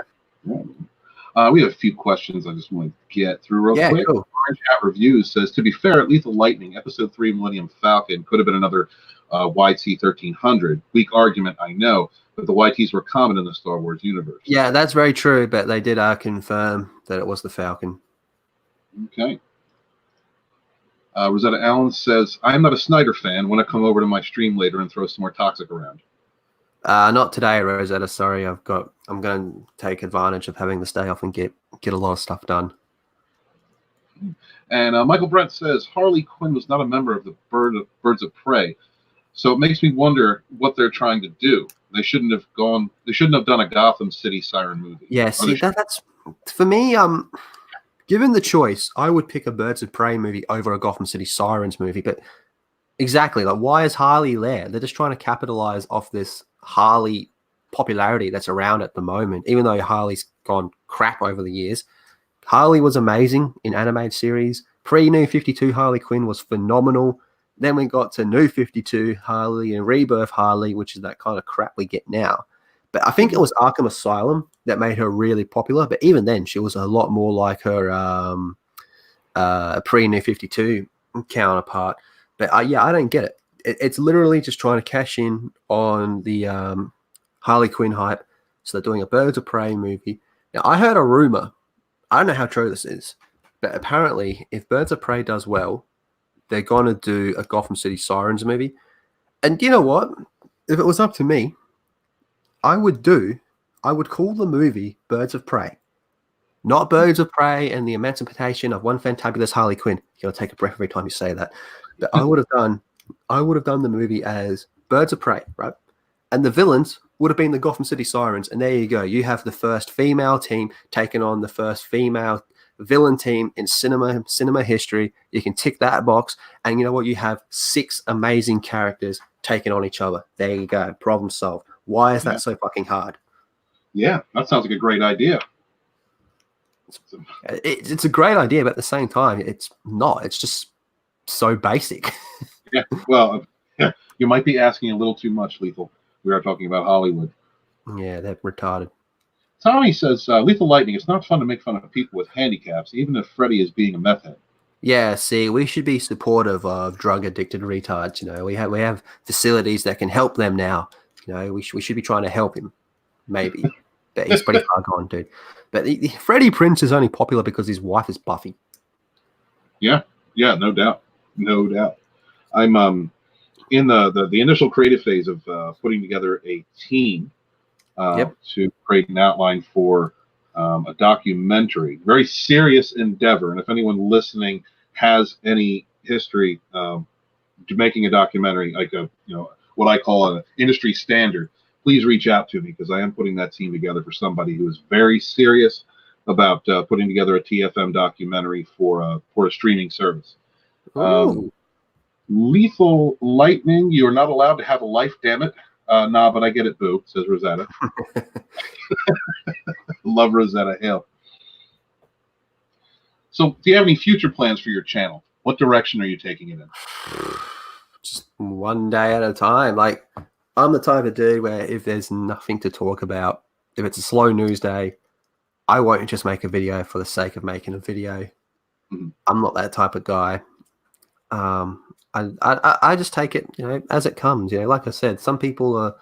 We have a few questions I just want to get through real Yeah, quick. cool. Chat Reviews says, to be fair, Lethal Lightning, Episode 3, Millennium Falcon, could have been another YT 1300. Weak argument, I know, but the YTs were common in the Star Wars universe. Yeah, that's very true, but they did confirm that it was the Falcon. Okay. Rosetta Allen says, I am not a Snyder fan. Want to come over to my stream later and throw some more Toxic around? Not today, Rosetta. Sorry, I'm going to take advantage of having this day off and get a lot of stuff done. And Michael Brent says, Harley Quinn was not a member of the Birds of Prey, so it makes me wonder what they're trying to do. They shouldn't have done a Gotham City siren movie. Yeah, see, that's for me. Given the choice, I would pick a Birds of Prey movie over a Gotham City Sirens movie. But exactly, like, why is Harley there? They're just trying to capitalize off this Harley popularity that's around at the moment. Even though Harley's gone crap over the years, Harley was amazing in animated series. Pre-New 52 Harley Quinn was phenomenal. Then we got to New 52 Harley and Rebirth Harley, which is that kind of crap we get now. But I think it was Arkham Asylum that made her really popular. But even then, she was a lot more like her pre-New 52 counterpart. But yeah, I don't get it. It's literally just trying to cash in on the Harley Quinn hype. So they're doing a Birds of Prey movie. Now, I heard a rumor. I don't know how true this is, but apparently if Birds of Prey does well, they're going to do a Gotham City Sirens movie. And you know what? If it was up to me, I would call the movie Birds of Prey. Not Birds of Prey and the Emancipation of One Fantabulous Harley Quinn. You're gonna take a breath every time you say that. But I would have done the movie as Birds of Prey, right? And the villains would have been the Gotham City Sirens. And there you go. You have the first female team taking on the first female villain team in cinema history. You can tick that box. And you know what? You have 6 amazing characters taking on each other. There you go. Problem solved. Why is that so fucking hard? Yeah, that sounds like a great idea. It's a great idea, but at the same time, it's not. It's just so basic. Yeah, well, you might be asking a little too much, Lethal. We are talking about Hollywood. Yeah, they're retarded. Tommy says, Lethal Lightning, it's not fun to make fun of people with handicaps, even if Freddy is being a meth head. Yeah, see, we should be supportive of drug-addicted retards. You know, we have facilities that can help them now. You know, we should be trying to help him, maybe. But he's pretty far gone, dude. But Freddie Prinze is only popular because his wife is Buffy. Yeah, no doubt. I'm in the initial creative phase of putting together a team to create an outline for a documentary. Very serious endeavor. And if anyone listening has any history to making a documentary, like what I call an industry standard, please reach out to me, because I am putting that team together for somebody who is very serious about putting together a TFM documentary for a streaming service. Lethal Lightning, you are not allowed to have a life, damn it. Nah, but I get it, boo, says Rosetta. Love Rosetta Hill. So, do you have any future plans for your channel? What direction are you taking it in? Just one day at a time. Like, I'm the type of dude where if there's nothing to talk about, if it's a slow news day, I won't just make a video for the sake of making a video. Mm-hmm. I'm not that type of guy. I just take it, as it comes. Like I said, some people are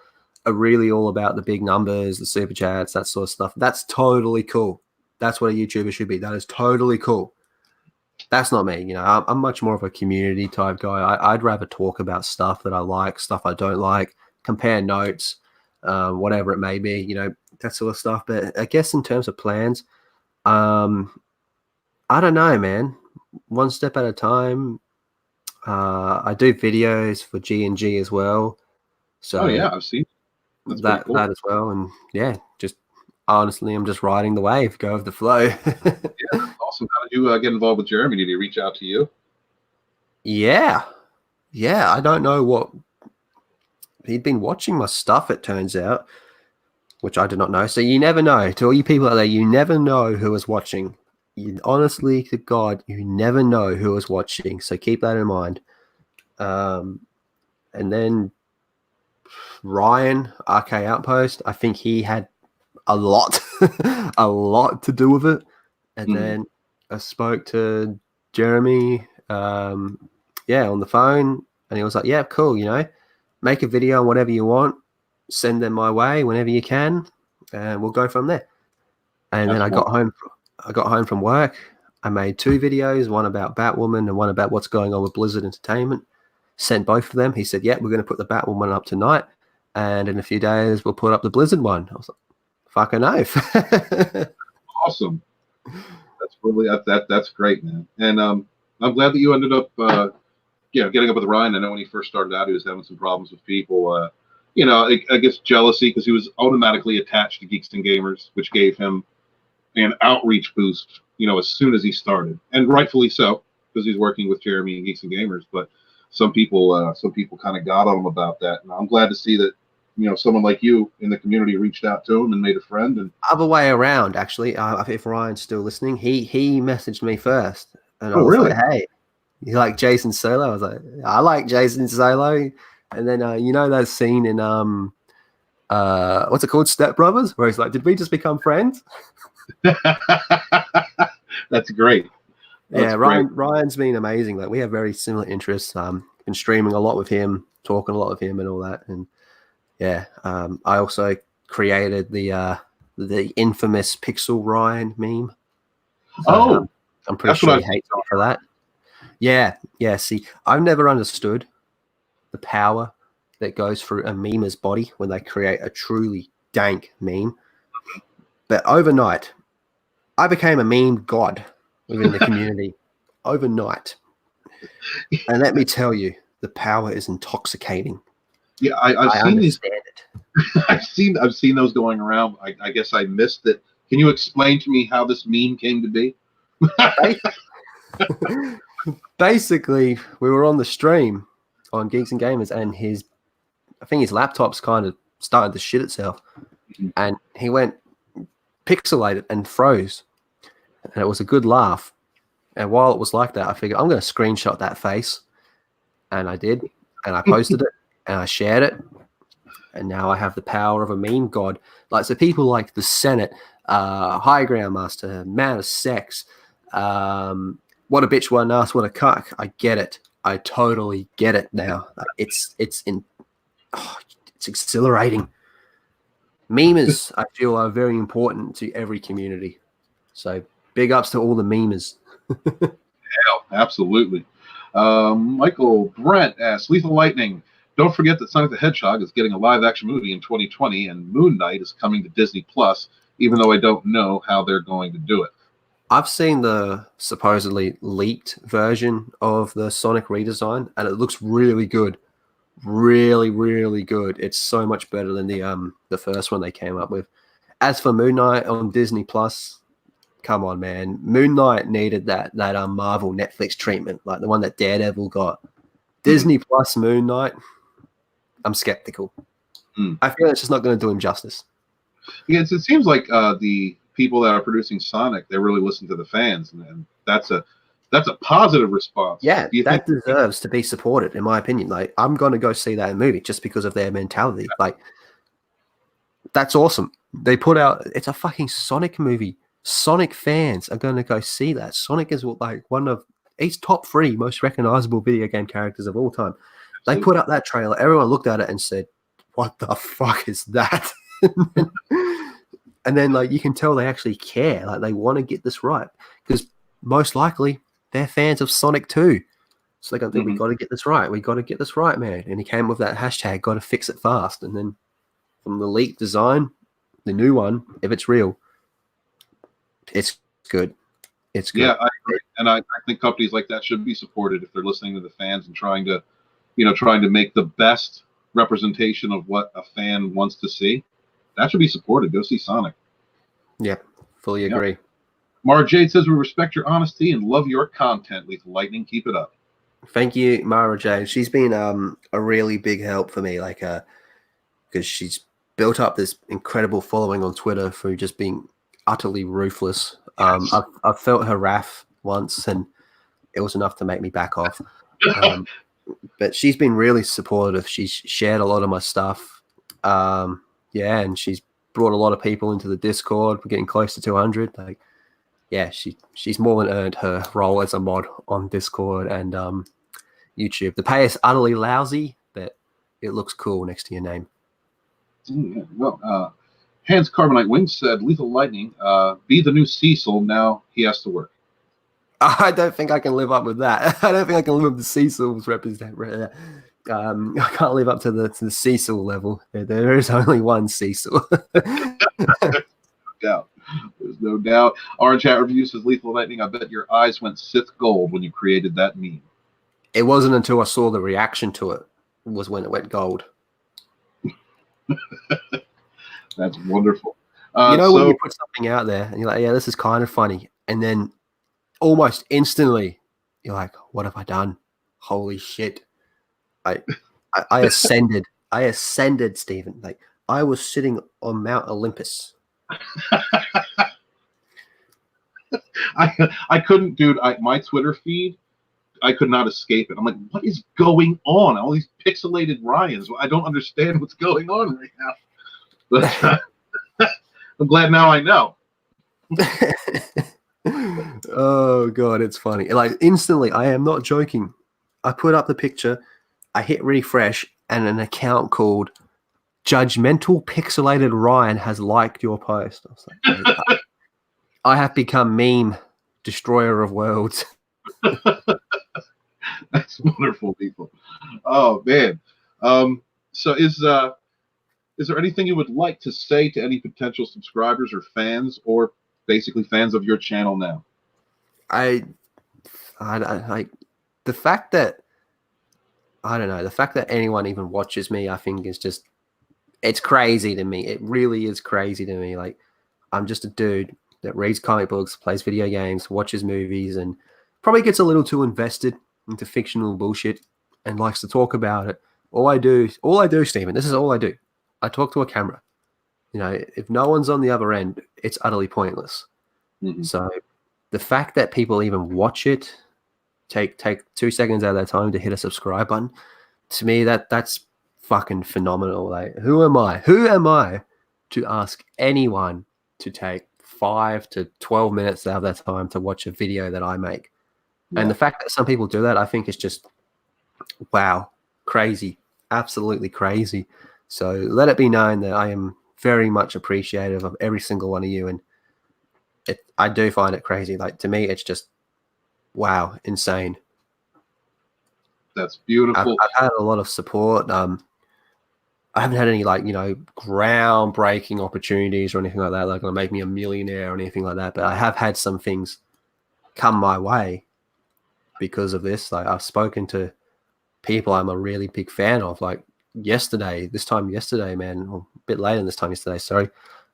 really all about the big numbers, the super chats, that sort of stuff. That's totally cool. That's what a YouTuber should be. That is totally cool. That's not me. I'm much more of a community type guy. I'd rather talk about stuff that I like, stuff I don't like, compare notes, whatever it may be, that sort of stuff. But I guess in terms of plans, I don't know, man. One step at a time. I do videos for G&G as well. So I've seen that as well. And yeah, just honestly, I'm just riding the wave, go with the flow. Yeah, that's awesome. How did you get involved with Jeremy? Did he reach out to you? Yeah, I don't know what he'd been watching my stuff, it turns out, which I did not know. So you never know. To all you people out there, you never know who is watching. Honestly, to God, you never know who is watching. So keep that in mind. And then Ryan, RK Outpost, I think he had a lot a lot to do with it. And Mhm. then I spoke to Jeremy, on the phone, and he was like, "Yeah, cool. Make a video on whatever you want, send them my way whenever you can, and we'll go from there." And then That's I got home. I got home from work. I made 2 videos, one about Batwoman and one about what's going on with Blizzard Entertainment. Sent both of them. He said, "Yeah, we're going to put the Batwoman up tonight, and in a few days we'll put up the Blizzard one." I was like, "Fucking oath." awesome. That's really that's great, man. And I'm glad that you ended up getting up with Ryan. I know when he first started out, he was having some problems with people. I guess jealousy because he was automatically attached to Geeks and Gamers, which gave him an outreach boost. As soon as he started, and rightfully so, because he's working with Jeremy and Geeks and Gamers. But some people kind of got on him about that, and I'm glad to see that someone like you in the community reached out to him and made a friend. And Other way around, actually. If Ryan's still listening, he messaged me first, and I oh, was really? like, "Hey, you like Jason Solo?" I was like, "I like Jason Solo." And then that scene in what's it called, Step Brothers, where he's like, "Did we just become friends?" That's great. Yeah, That's great. Ryan's been amazing. Like, we have very similar interests. Been streaming a lot with him, talking a lot with him, and all that. And yeah, I also created the infamous Pixel Ryan meme. So Oh, I'm pretty that's what sure I've he seen. hates me for that. Yeah. See, I've never understood the power that goes through a memer's body when they create a truly dank meme. But overnight, I became a meme god within the community overnight. And let me tell you, the power is intoxicating. Yeah, I've I seen these. understand it. I've seen those going around. I guess I missed it. Can you explain to me how this meme came to be? Basically, we were on the stream on Geeks and Gamers, and I think his laptop's kind of started to shit itself, and he went pixelated and froze, and it was a good laugh. And while it was like that, I figured I'm going to screenshot that face, and I did, and I posted it, and I shared it, and now I have the power of a meme god. Like, so people like the Senate, High Ground Master, Man of Sex, what a bitch, one ass, what a cuck. I get it. I totally get it now. It's exhilarating. Memers, I feel, are very important to every community. So big ups to all the memers. Absolutely. Michael Brent asks, Lethal Lightning. Don't forget that Sonic the Hedgehog is getting a live-action movie in 2020, and Moon Knight is coming to Disney Plus. Even though I don't know how they're going to do it. I've seen the supposedly leaked version of the Sonic redesign, and it looks really good. Really, really good. It's so much better than the first one they came up with. As for Moon Knight on Disney Plus, come on, man. Moon Knight needed that Marvel Netflix treatment, like the one that Daredevil got. Disney Plus Moon Knight, I'm skeptical. I feel it's just not going to do him justice. Yes, it seems like the people that are producing Sonic, they really listen to the fans, and that's a positive response. Yeah, Do you that think? deserves to be supported, in my opinion. Like, I'm going to go see that movie just because of their mentality. Like, that's awesome. They put out, it's a fucking Sonic movie. Sonic fans are going to go see that. Sonic is like he's top 3 most recognizable video game characters of all time. They put up that trailer. Everyone looked at it and said, "What the fuck is that?" And then like, you can tell they actually care. Like, they want to get this right, because most likely they're fans of Sonic 2. So they're going to think, we got to get this right. We got to get this right, man. And he came with that hashtag, got to fix it fast. And then from the leaked design, the new one, if it's real, it's good. It's good. Yeah, I agree. And I think companies like that should be supported if they're listening to the fans and trying to make the best representation of what a fan wants to see. That should be supported. Go see Sonic. Yeah, fully agree. Mara Jade says, we respect your honesty and love your content, Lethal Lightning. Keep it up. Thank you, Mara Jane. She's been a really big help for me, like, because she's built up this incredible following on Twitter through just being utterly ruthless. Yes. I've felt her wrath once, and it was enough to make me back off. But she's been really supportive. She's shared a lot of my stuff. And she's brought a lot of people into the Discord. We're getting close to 200. Like, yeah, she's more than earned her role as a mod on Discord and YouTube. The pay is utterly lousy, but it looks cool next to your name. Yeah, well, Hans Carbonite Wing said, "Lethal Lightning, be the new Cecil. Now he has to work." I don't think I can live up with that. I don't think I can live up to Cecil's represent. I can't live up to the Cecil level. There is only one Cecil. doubt. There's no doubt. Orange Hat Review says, "Lethal Lightning, I bet your eyes went Sith gold when you created that meme." It wasn't until I saw the reaction to it was when it went gold. That's wonderful. When you put something out there and you're like, yeah, this is kind of funny. And then almost instantly you're like, what have I done? Holy shit. I ascended. I ascended, Stephen. Like, I was sitting on Mount Olympus. I couldn't, dude. My Twitter feed, I could not escape it. I'm like, what is going on? All these pixelated Ryans. I don't understand what's going on right now. But I'm glad now I know. Oh God, it's funny. Like, instantly, I am not joking. I put up the picture, I hit refresh, and an account called Judgmental Pixelated Ryan has liked your post. I was like, I have become meme destroyer of worlds. That's wonderful, people. Oh man. So is there anything you would like to say to any potential subscribers or fans, or basically fans of your channel now? I like the fact that the fact that anyone even watches me, I think is just, it's crazy to me. It really is crazy to me. Like, I'm just a dude that reads comic books, plays video games, watches movies, and probably gets a little too invested into fictional bullshit and likes to talk about it. All I do, Stephen, this is all I do. I talk to a camera. If no one's on the other end, it's utterly pointless. Mm-hmm. So the fact that people even watch it, take 2 seconds out of their time to hit a subscribe button, to me, that's fucking phenomenal. Like, who am I to ask anyone to take 5 to 12 minutes out of their time to watch a video that I make? Yeah. And the fact that some people do that, I think is just, wow, crazy, absolutely crazy. So let it be known that I am very much appreciative of every single one of you. And I do find it crazy. Like, to me, it's just, wow, insane. That's beautiful. I've had a lot of support. I haven't had any groundbreaking opportunities or anything like that, like going to make me a millionaire or anything like that. But I have had some things come my way because of this. Like, I've spoken to people I'm a really big fan of. Like this time yesterday, man, or a bit later than this time yesterday, sorry.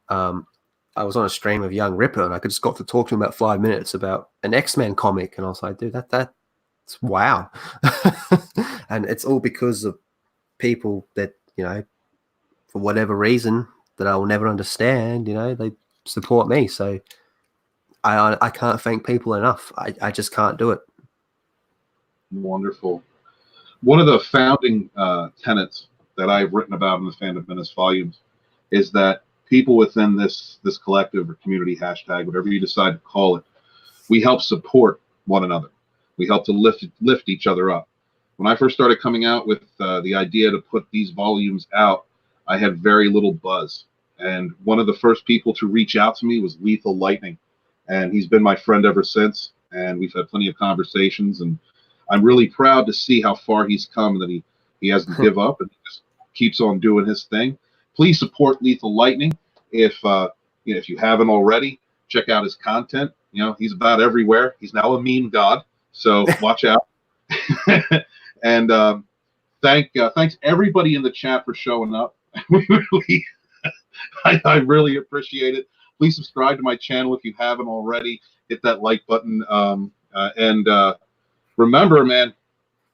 I was on a stream of Young Ripper and I just got to talk to him about 5 minutes about an X-Men comic. And I was like, dude, that's wow. And it's all because of people that, for whatever reason that I will never understand, they support me. So I can't thank people enough. I just can't do it. Wonderful. One of the founding tenets that I've written about in the Fandom Menace volumes is that people within this collective or community, hashtag, whatever you decide to call it, we help support one another. We help to lift each other up. When I first started coming out with the idea to put these volumes out, I had very little buzz. And one of the first people to reach out to me was Lethal Lightning. And he's been my friend ever since. And we've had plenty of conversations. And I'm really proud to see how far he's come, that he hasn't give up and he just keeps on doing his thing. Please support Lethal Lightning. If you haven't already, check out his content. He's about everywhere. He's now a meme god. So watch out. And thanks everybody in the chat for showing up. I really appreciate it. Please subscribe to my channel if you haven't already. Hit that like button. And remember, man,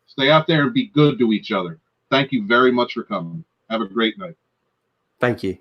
stay out there and be good to each other. Thank you very much for coming. Have a great night. Thank you.